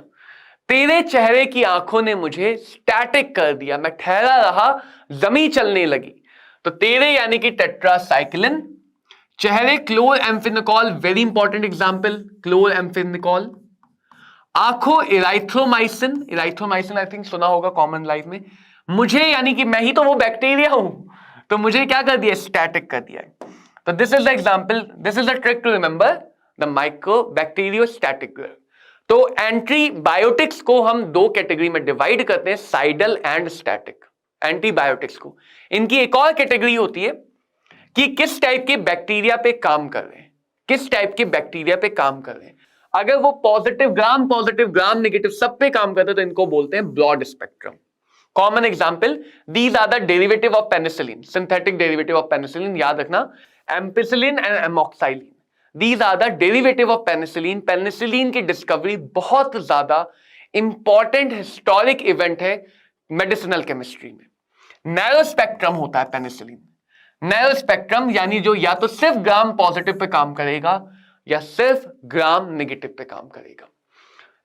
तेरे चेहरे की आंखों ने मुझे स्टैटिक कर दिया, मैं ठहरा रहा जमी चलने लगी। तो तेरे यानी कि टेट्रासाइक्लिन, चेहरे क्लोरएम्फेनिकोल, वेरी इंपॉर्टेंट एग्जांपल क्लोरएम्फेनिकोल। आंखों इराइथ्रोमाइसिन, इराइथ्रोमाइसिन आई थिंक सुना होगा कॉमन लाइफ में। मुझे यानी कि मैं ही तो वो बैक्टीरिया हूं, तो मुझे क्या कर दिया, स्टैटिक कर दिया। तो this is the example, this is the trick to remember the microbacteriostatic group. तो एंटीबायोटिक्स को हम दो कैटेगरी में डिवाइड करते हैं, साइडल एंड स्टैटिक। एंटीबायोटिक्स को, इनकी एक और कैटेगरी होती है कि किस टाइप के बैक्टीरिया पे काम कर रहे हैं, किस टाइप के बैक्टीरिया पे काम कर रहे हैं। अगर वो पॉजिटिव ग्राम नेगेटिव सब पे काम करते हैं तो इनको बोलते हैं broad spectrum. Common example, these are the derivative of penicillin, synthetic derivative of penicillin, याद रखना, ampicillin and amoxicillin, these are the derivative of penicillin. Penicillin की डिस्कवरी बहुत ज्यादा इंपॉर्टेंट हिस्टोरिक इवेंट है मेडिसिनल केमिस्ट्री में। नैरो स्पेक्ट्रम होता है penicillin, narrow spectrum यानी जो या तो सिर्फ ग्राम पॉजिटिव पे काम करेगा या सिर्फ ग्राम नेगेटिव पे काम करेगा।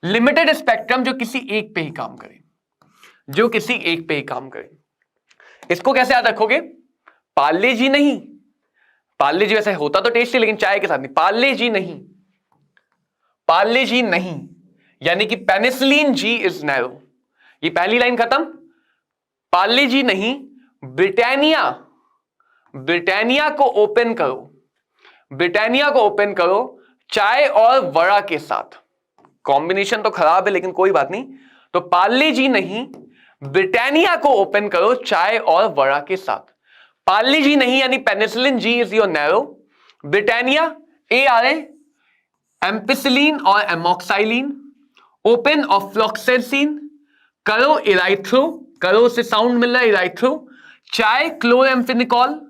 लिमिटेड स्पेक्ट्रम जो किसी एक पे ही काम करे, जो किसी एक पे ही काम करे। इसको कैसे याद रखोगे, पार्ले जी नहीं, पार्ले जी वैसे होता तो टेस्टी लेकिन चाय के साथ नहीं, पार्ले जी नहीं, पार्ले जी नहीं यानी कि पेनिसिलिन जी इज नैरो। ये पहली लाइन खत्म, पार्ले जी नहीं, ब्रिटानिया, ब्रिटानिया को ओपन करो, ब्रिटानिया को ओपन करो चाय और वड़ा के साथ। कॉम्बिनेशन तो खराब है लेकिन कोई बात नहीं। तो पार्ले जी नहीं, ब्रिटानिया को ओपन करो चाय और वड़ा के साथ। पार्ले जी नहीं यानी penicillin G is your narrow, Britannia A R A, ampicillin और एमोक्साइलिन, ओपन और फ्लोक्सेसिन, करो इराइथ्रो, करो से साउंड मिल रहा है इराइथ्रो, चाय क्लोरएम्फेनिकोल,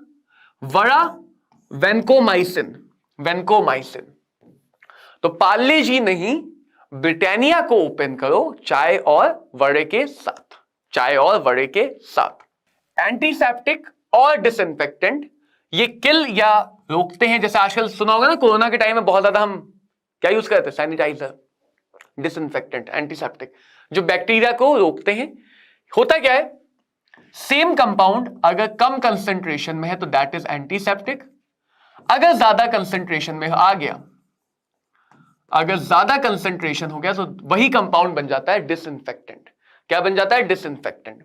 वड़ा वेंकोमाइसिन, वेंकोमाइसिन। तो पार्ले जी नहीं, ब्रिटानिया को ओपन करो चाय और वड़े के साथ, चाय और वड़े के साथ। एंटीसेप्टिक और डिसइंफेक्टेंट ये किल या रोकते हैं, जैसे आजकल सुना होगा ना कोरोना के टाइम में बहुत ज्यादा हम क्या यूज करते हैं, सैनिटाइजर, डिसइंफेक्टेंट, एंटीसेप्टिक जो बैक्टीरिया को रोकते हैं। होता क्या है, सेम कंपाउंड अगर कम कंसेंट्रेशन में है तो दैट इज एंटीसेप्टिक, अगर ज्यादा कंसेंट्रेशन में आ गया, अगर ज्यादा कंसेंट्रेशन हो गया तो वही कंपाउंड बन जाता है डिसइंफेक्टेंट। क्या बन जाता है, डिसइंफेक्टेंट।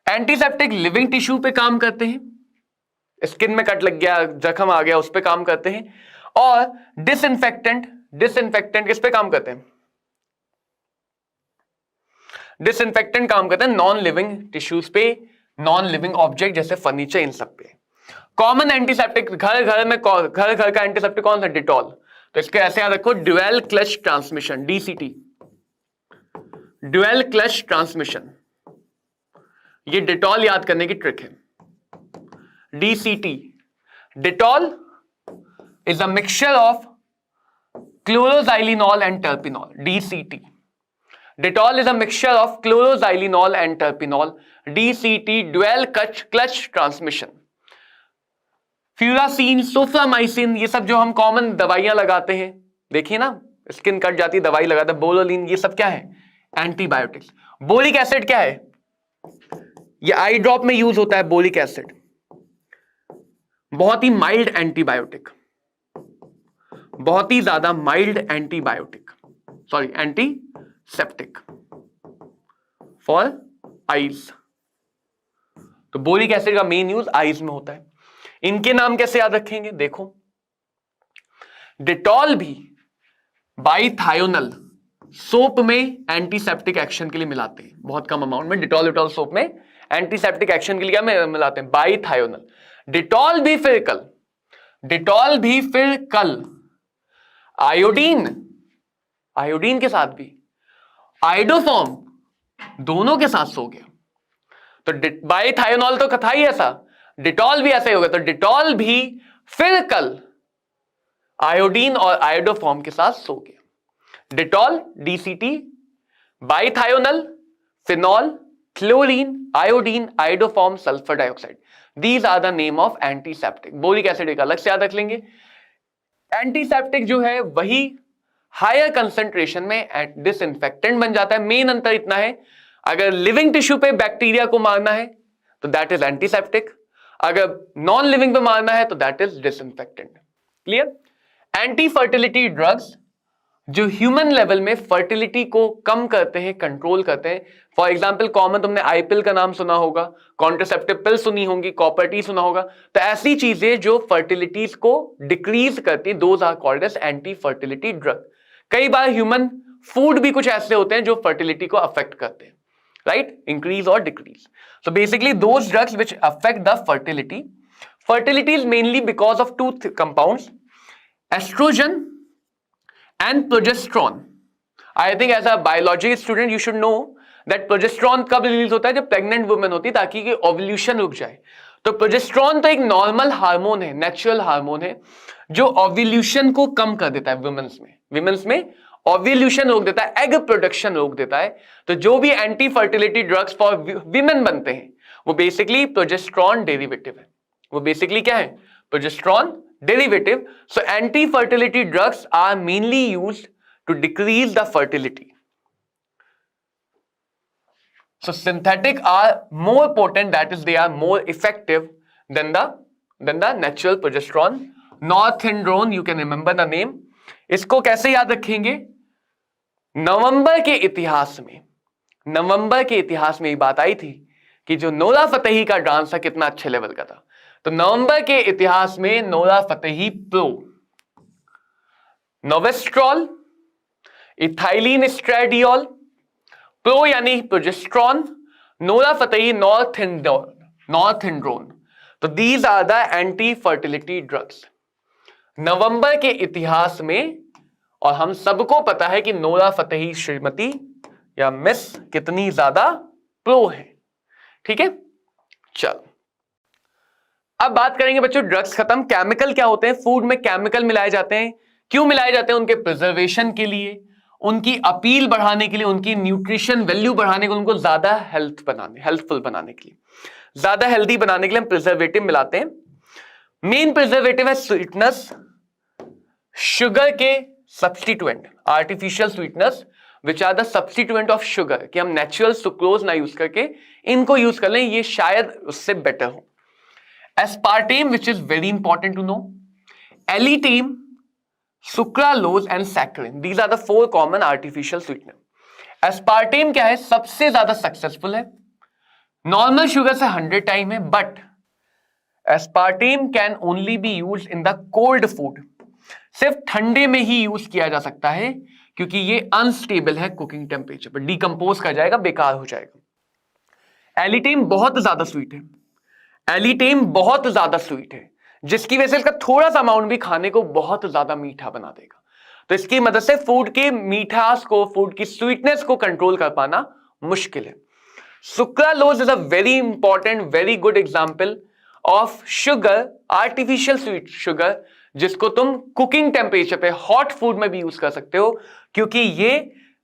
एंटीसेप्टिक लिविंग टिश्यू पे काम करते हैं, स्किन में कट लग गया, जख्म आ गया, उस पे काम करते हैं। और डिसइंफेक्टेंट, डिसइंफेक्टेंट किस पे काम करते हैं, डिसइंफेक्टेंट काम करते हैं नॉन लिविंग टिश्यूज पे, नॉन लिविंग ऑब्जेक्ट जैसे फर्नीचर, इन सब पे। कॉमन एंटीसेप्टिक घर घर में, घर घर का एंटीसेप्टिक कौन सा, डिटॉल। तो इसके ऐसे याद रखो, dual clutch transmission, DCT, dual clutch transmission, ये डिटॉल याद करने की ट्रिक है। DCT, Dettol is a mixture of chloroxylenol and terpineol, DCT. Dettol is a mixture of chloroxylenol and terpinol, DCT, dual clutch transmission. Furacin, soframycin, ये सब जो हम common दवाइयां लगाते हैं, देखिए ना स्किन कट जाती है दवाई लगाते हैं, बोलोलिन, ये सब क्या है, एंटीबायोटिक्स। बोरिक एसिड क्या है, ये आई ड्रॉप में यूज होता है बोरिक एसिड, बहुत ही माइल्ड एंटीबायोटिक, बहुत ही ज्यादा mild antibiotic, sorry antiseptic for eyes. तो बोरिक एसिड का मेन यूज आईज में होता है। इनके नाम कैसे याद रखेंगे, देखो डिटॉल भी बाइथायोनल सोप में एंटीसेप्टिक एक्शन के लिए मिलाते हैं, बहुत कम अमाउंट में डिटॉल सोप में एंटीसेप्टिक एक्शन के लिए क्या मिलाते हैं, बाइथायोनल। डिटॉल भी फिर कल आयोडीन, आयोडीन के साथ भी आइडोफॉर्म, दोनों के साथ सो गया। तो बाइथायोनॉल तो था ही ऐसा, डिटॉल भी ऐसा ही होगा, तो डिटॉल भी फिर कल आयोडीन और आयोडोफॉर्म के साथ सो गया। Dettol DCT, bithionol, phenol, chlorine, iodine, iodoform, sulphur dioxide, these are the name of antiseptic. Boric acid एक अलग से याद रख लेंगे। एंटीसेप्टिक जो है वही हायर कंसंट्रेशन में डिसइंफेक्टेंट बन जाता है। मेन अंतर इतना है, अगर लिविंग टिश्यू पे बैक्टीरिया को मारना है तो दैट इज एंटीसेप्टिक, अगर नॉन लिविंग पे मारना है तो that is disinfectant. Clear? Anti fertility drugs जो ह्यूमन लेवल में फर्टिलिटी को कम करते हैं, कंट्रोल करते हैं। फॉर एग्जांपल कॉमन तुमने आई पिल का नाम सुना होगा, कॉन्ट्रासेप्टिव पिल सुनी होंगी, कॉपर टी सुना होगा। तो ऐसी चीजें जो फर्टिलिटीज को डिक्रीज करती, those are called as anti fertility drug. कई बार ह्यूमन फूड भी कुछ ऐसे होते हैं जो फर्टिलिटी को अफेक्ट करते हैं, राइट, इंक्रीज और decrease. So basically those drugs which affect the fertility. Fertility is mainly because of two compounds, oestrogen and progesterone. I think as a biology student you should know that progesterone कब release होता है? जब pregnant women होती है, ताकि कि ovulation रुक जाए। तो प्रोजेस्टेरोन तो एक नॉर्मल हार्मोन है, नेचुरल हार्मोन है, जो ओव्यूलेशन को कम कर देता है विमेंस में ओव्यूलेशन रोक देता है, एग प्रोडक्शन रोक देता है। तो जो भी anti fertility drugs for women बनते हैं वो बेसिकली प्रोजेस्टेरोन डेरिवेटिव है। वो बेसिकली क्या है? Progesterone derivative. So anti-fertility drugs are mainly used to decrease the fertility. So synthetic are more potent, that is they are more effective than the natural progesterone. Norethindrone, you can remember the name. इसको कैसे याद रखेंगे? नवंबर के इतिहास में ये बात आई थी कि जो नोरा फतेही का डांस था कितना अच्छे लेवल का था। तो नवंबर के इतिहास में नोरा फतेही प्रो, नोवेस्ट्रॉल, इथाइलिन एस्ट्रेडियोल, प्रो यानी प्रोजेस्टेरोन, नोरा फतेही नॉर्थेंड्रोन। तो these are the anti fertility drugs November के इतिहास में। और हम सबको पता है कि नोरा फतेही श्रीमती या मिस कितनी ज्यादा प्रो है। ठीक है, चलो अब बात करेंगे बच्चों, ड्रग्स खत्म, केमिकल क्या होते हैं? फूड में केमिकल मिलाए जाते हैं। क्यों मिलाए जाते हैं? उनके प्रिजर्वेशन के लिए, उनकी अपील बढ़ाने के लिए, उनकी न्यूट्रिशन वैल्यू बढ़ाने के लिए, उनको ज्यादा हेल्थफुल बनाने के लिए, ज्यादा हेल्दी बनाने के लिए हम प्रिजर्वेटिव मिलाते हैं। मेन प्रिजर्वेटिव है स्वीटनेस, शुगर के substituent, artificial sweetness which are the substituent of sugar, कि हम नेचुरल सुक्रोज ना यूज करके इनको यूज कर लें, ये शायद उससे बेटर हो। Aspartame which is very important to know, alitame, sucralose and saccharin, these are the 4 common artificial sweetener. Aspartame क्या है? सबसे ज्यादा सक्सेसफुल है, नॉर्मल शुगर से 100 टाइम है, but aspartame can only be used in the cold food, सिर्फ ठंडे में ही यूज किया जा सकता है, क्योंकि ये अनस्टेबल है कुकिंग टेम्परेचर पर, डिकंपोज कर जाएगा, बेकार हो जाएगा। एलिटेम बहुत ज्यादा स्वीट है, एलिटेम बहुत ज्यादा स्वीट है, जिसकी वजह से इसका थोड़ा सा अमाउंट भी खाने को बहुत ज्यादा मीठा बना देगा। तो इसकी मदद से फूड के मीठास को, फूड की स्वीटनेस को कंट्रोल कर पाना मुश्किल है। Sucralose is a very important, very good example of sugar, artificial sweet sugar, जिसको तुम कुकिंग टेम्परेचर पे, हॉट फूड में भी यूज कर सकते हो, क्योंकि ये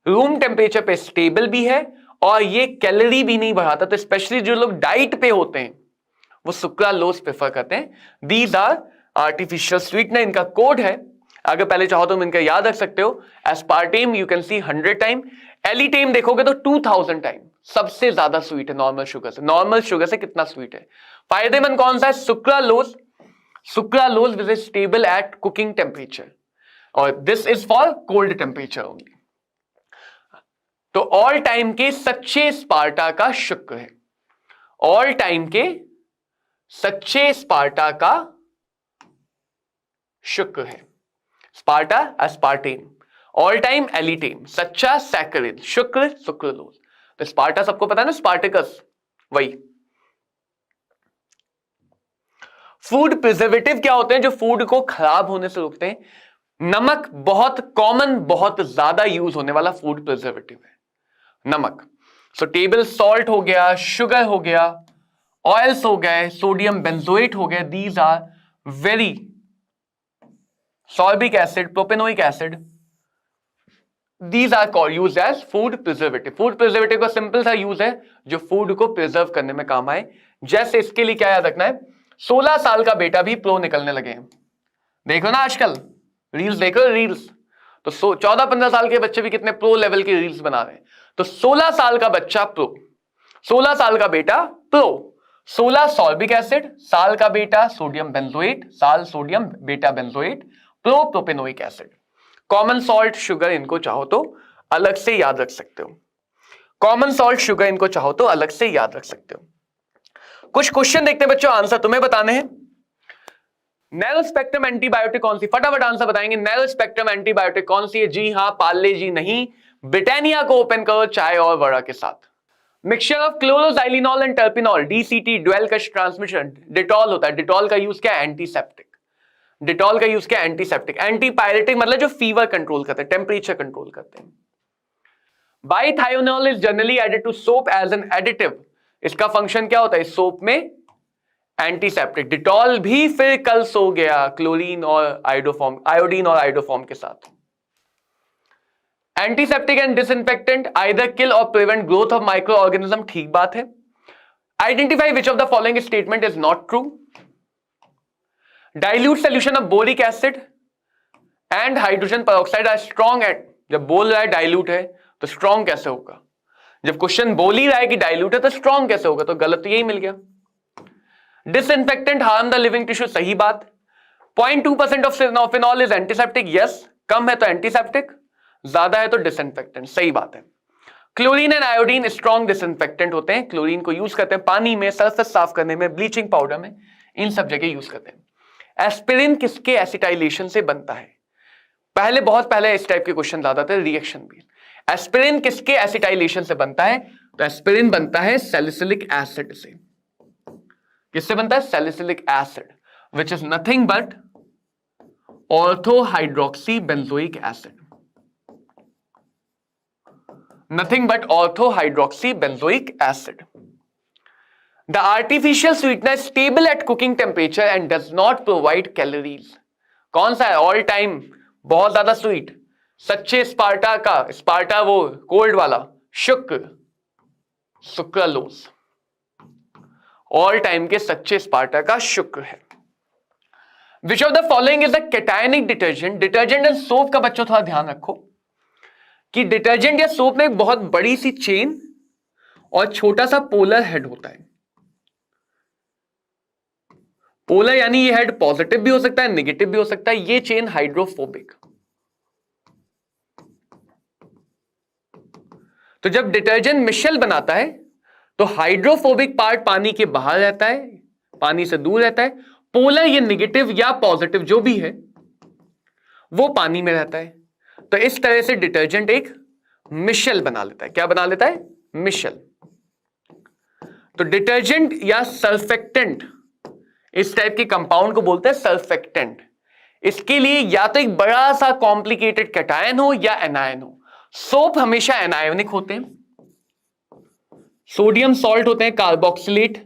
रूम टेम्परेचर पे स्टेबल भी है और ये कैलोरी भी नहीं बढ़ाता। तो स्पेशली जो लोग डाइट पे होते हैं वो सुक्रालोज प्रेफर करते हैं। दीज आर आर्टिफिशियल स्वीटनर, इनका कोड है, अगर पहले चाहो तो तुम इनका याद रख सकते हो। Aspartame you can see 100 time, alitame देखोगे तो 2000 टाइम, सबसे ज्यादा स्वीट है नॉर्मल शुगर से। नॉर्मल शुगर से कितना स्वीट है? फायदेमंद कौन सा है? Sucralose, sucralose which is stable at cooking temperature, और this is for cold temperature only. तो ऑल टाइम के सच्चे स्पार्टा का शुक्र है, ऑल टाइम के सच्चे स्पार्टा का शुक्र है। Sparta aspartame, all time alitame, सच्चा सैकरिन, शुक्र सुक्रालोज। तो स्पार्टा सबको पता है ना, स्पार्टिकस, वही। फूड प्रिजर्वेटिव क्या होते हैं? जो फूड को खराब होने से रोकते हैं। नमक बहुत कॉमन, बहुत ज्यादा यूज होने वाला फूड प्रिजर्वेटिव है नमक। सो टेबल सॉल्ट हो गया, शुगर हो गया, ऑयल्स हो गए, सोडियम बेंजोएट हो गए, these are very sorbic acid, propanoic acid, these are called use as food preservative. Food preservative का सिंपल सा यूज है जो फूड को प्रिजर्व करने में काम आए। जैसे इसके लिए क्या याद रखना है, 16 साल का बेटा भी प्रो निकलने लगे हैं, देखो ना आजकल रील्स, देखो रील्स, तो 14-15 साल के बच्चे भी कितने प्रो लेवल की रील्स बना रहे हैं। तो 16 साल का बच्चा प्रो, 16 साल का बेटा प्रो, 16 सॉर्बिक एसिड, साल का बेटा सोडियम बेंजोएट, साल सोडियम बेटा benzoate, pro propanoic acid. Common salt sugar इनको चाहो तो अलग से याद रख सकते हो, कॉमन सॉल्ट शुगर इनको चाहो तो अलग से याद रख सकते हो। कुछ क्वेश्चन देखते हैं बच्चों, आंसर तुम्हें बताने हैं। नैरो स्पेक्ट्रम एंटीबायोटिक कौन सी, फटाफट आंसर बताएंगे। नैरो स्पेक्ट्रम एंटीबायोटिक कौन सी है? जी हां, पार्ले जी नहीं, ब्रिटानिया को ओपन करो चाय और वड़ा के साथ। Mixture of chloroxylenol and terpineol, DCT, dual clutch transmission, Dettol होता है। डिटॉल का यूज क्या है? एंटीसेप्टिक। डिटॉल का यूज क्या? एंटीसेप्टिक। एंटीपायरेटिक मतलब जो फीवर कंट्रोल करते हैं, टेम्परेचर कंट्रोल करते हैं। Bithionol is generally added to soap as an additive, इसका फंक्शन क्या होता है सोप में? एंटीसेप्टिक। डिटॉल भी फिर कल सो गया क्लोरीन और आयोडोफॉर्म, आयोडीन और आयोडोफॉर्म के साथ। Antiseptic and disinfectant either kill और prevent growth of micro organism, ठीक बात है। Identify which of the following statement is not true. Dilute solution of boric acid and hydrogen peroxide are strong at, जब बोल रहा है डाइल्यूट है तो स्ट्रॉन्ग कैसे होगा? जब क्वेश्चन बोल ही रहा है कि डाइल्यूट है तो स्ट्रॉन्ग कैसे होगा? तो गलत तो यही मिल गया। Disinfectant harm the living tissue, सही बात। 0.2% of phenol is antiseptic, yes, कम है तो एंटीसेप्टिक, ज्यादा है तो डिसइंफेक्टेंट, सही बात है। Chlorine and iodine strong disinfectant होते हैं। क्लोरीन को यूज करते हैं पानी में, सरफेस साफ करने में, ब्लीचिंग पाउडर में, इन सब जगह यूज करते हैं। एस्पिरिन किसके एसिटाइलेशन से बनता है? पहले, बहुत पहले इस टाइप के क्वेश्चन ज्यादा थे, रिएक्शन भी। एस्पिरिन किसके एसिटाइलेशन से बनता है? तो एस्पिरिन बनता है सैलिसिलिक एसिड से। किससे बनता है? Salicylic acid, which is nothing but ortho hydroxy benzoic acid, nothing but ortho hydroxy benzoic acid. The artificial sweetener stable at cooking temperature and does not provide calories, कौन सा है? All time बहुत ज्यादा sweet, सच्चे Sparta का, Sparta वो cold वाला, शुक्र, सुक्रालोज, ऑल टाइम के सच्चे स्पार्टा का शुक्र है। विच of the following is the cationic detergent? Detergent and soap का बच्चों थोड़ा ध्यान रखो कि डिटर्जेंट या सोप में एक बहुत बड़ी सी चेन और छोटा सा पोलर हेड होता है। पोलर यानी ये हेड पॉजिटिव भी हो सकता है, नेगेटिव भी हो सकता है। ये चेन हाइड्रोफोबिक। तो जब डिटर्जेंट मिश्रण बनाता है तो हाइड्रोफोबिक पार्ट पानी के बाहर रहता है, पानी से दूर रहता है। पोलर ये नेगेटिव या पॉजिटिव जो भी है वो पानी में रहता है। तो इस तरह से डिटर्जेंट एक मिश्रण बना लेता है। क्या बना लेता है? मिश्रण। तो डिटर्जेंट या सल्फेक्टेंट, इस टाइप के कंपाउंड को बोलते हैं सल्फेक्टेंट। इसके लिए या तो एक बड़ा सा कॉम्प्लिकेटेड कैटायन हो या एनायन हो। सोप हमेशा एनायोनिक होते हैं, सोडियम सॉल्ट होते हैं कार्बोक्सिलेट,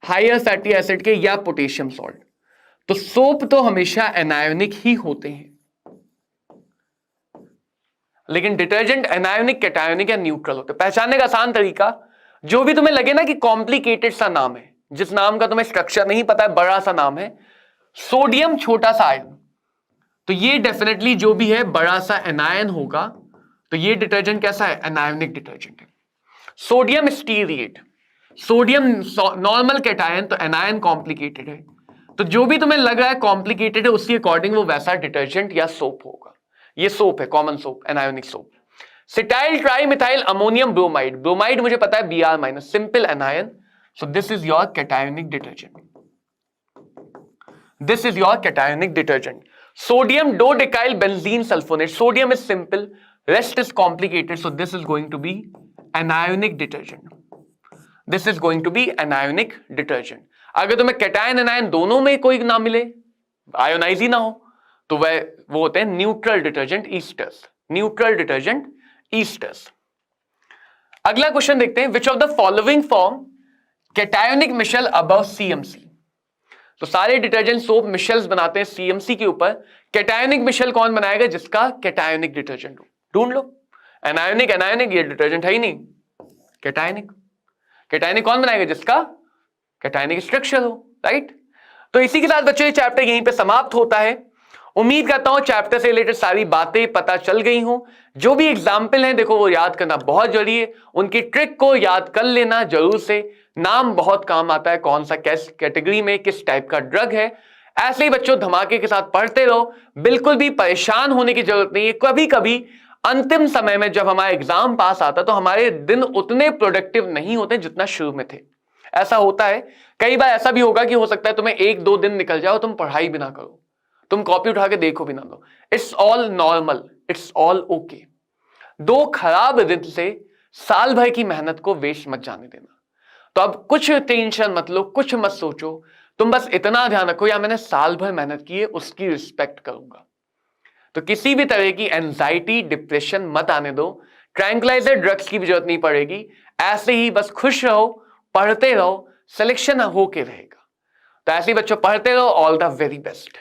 हायर फैटी एसिड के, या पोटेशियम सॉल्ट। तो सोप तो हमेशा एनायोनिक ही होते हैं। लेकिन डिटर्जेंट एनायोनिक, कैटायोनिक या न्यूट्रल होते हैं। पहचानने का आसान तरीका, जो भी तुम्हें लगे ना कि कॉम्प्लिकेटेड सा नाम है, जिस नाम का तुम्हें स्ट्रक्चर नहीं पता है, बड़ा सा नाम है, सोडियम छोटा सा आयन, तो ये डेफिनेटली जो भी है बड़ा सा एनायन होगा। तो ये डिटर्जेंट कैसा है? एनायोनिक डिटर्जेंट है। सोडियम स्टीरिएट, सोडियम नॉर्मल कैटायन, तो एनायन कॉम्प्लिकेटेड है। तो जो भी तुम्हें लग रहा है कॉम्प्लिकेटेड है उसके अकॉर्डिंग वो वैसा डिटर्जेंट या सोप होगा। ये सोप है, common soap, anionic soap. Cetyl tri methyl ammonium bromide, bromide मुझे पता है Br-, simple anion. So this is your cationic detergent, this is your cationic detergent. Sodium dodecyl benzene sulphonate, sodium is simple, rest is complicated, so this is going to be anionic detergent, this is going to be anionic detergent। अगर तुम्हें cation anion दोनों में कोई ना मिले, ionise ही ना हो, तो वो होते हैं neutral detergent esters, neutral detergent esters. अगला क्वेश्चन देखते हैं, which of the following form cationic micelle above CMC. तो सारे डिटर्जेंट सोप मिशेल्स बनाते हैं सीएमसी के ऊपर। कैटायोनिक मिशेल कौन बनाएगा? जिसका कैटायोनिक डिटर्जेंट हो। ढूंढ लो। एनायोनिक एनायोनिक ये डिटर्जेंट है ही नहीं। कैटायोनिक कैटायोनिक कौन बनाएगा? जिसका कैटायोनिक स्ट्रक्चर हो, राइट। तो इसी के साथ बच्चों ये चैप्टर यहीं पे समाप्त होता है। उम्मीद करता हूं चैप्टर से रिलेटेड सारी बातें पता चल गई हों। जो भी एग्जाम्पल हैं देखो वो याद करना बहुत जरूरी है। उनकी ट्रिक को याद कर लेना जरूर से। नाम बहुत काम आता है, कौन सा किस कैटेगरी में किस टाइप का ड्रग है। ऐसे ही बच्चों धमाके के साथ पढ़ते रहो, बिल्कुल भी परेशान होने की जरूरत नहीं है। कभी कभी अंतिम समय में जब हमारा एग्जाम पास आता तो हमारे दिन उतने प्रोडक्टिव नहीं होते जितना शुरू में थे। ऐसा होता है। कई बार ऐसा भी होगा कि हो सकता है तुम्हें 1-2 दिन निकल जाओ, तुम पढ़ाई भी ना करो, तुम कॉपी उठा के देखो भी ना दो। It's all normal, it's all okay. 2 खराब दिन से साल भर की मेहनत को वेस्ट मत जाने देना। तो अब कुछ टेंशन मत लो, कुछ मत सोचो, तुम बस इतना ध्यान रखो या मैंने साल भर मेहनत की है उसकी रिस्पेक्ट करूंगा। तो किसी भी तरह की एंजाइटी डिप्रेशन मत आने दो। ट्रैंक्विलाइजर ड्रग्स की भी जरूरत नहीं पड़ेगी। ऐसे ही बस खुश रहो, पढ़ते रहो, सिलेक्शन होके रहेगा। तो ऐसे ही बच्चों पढ़ते रहो। All the very best.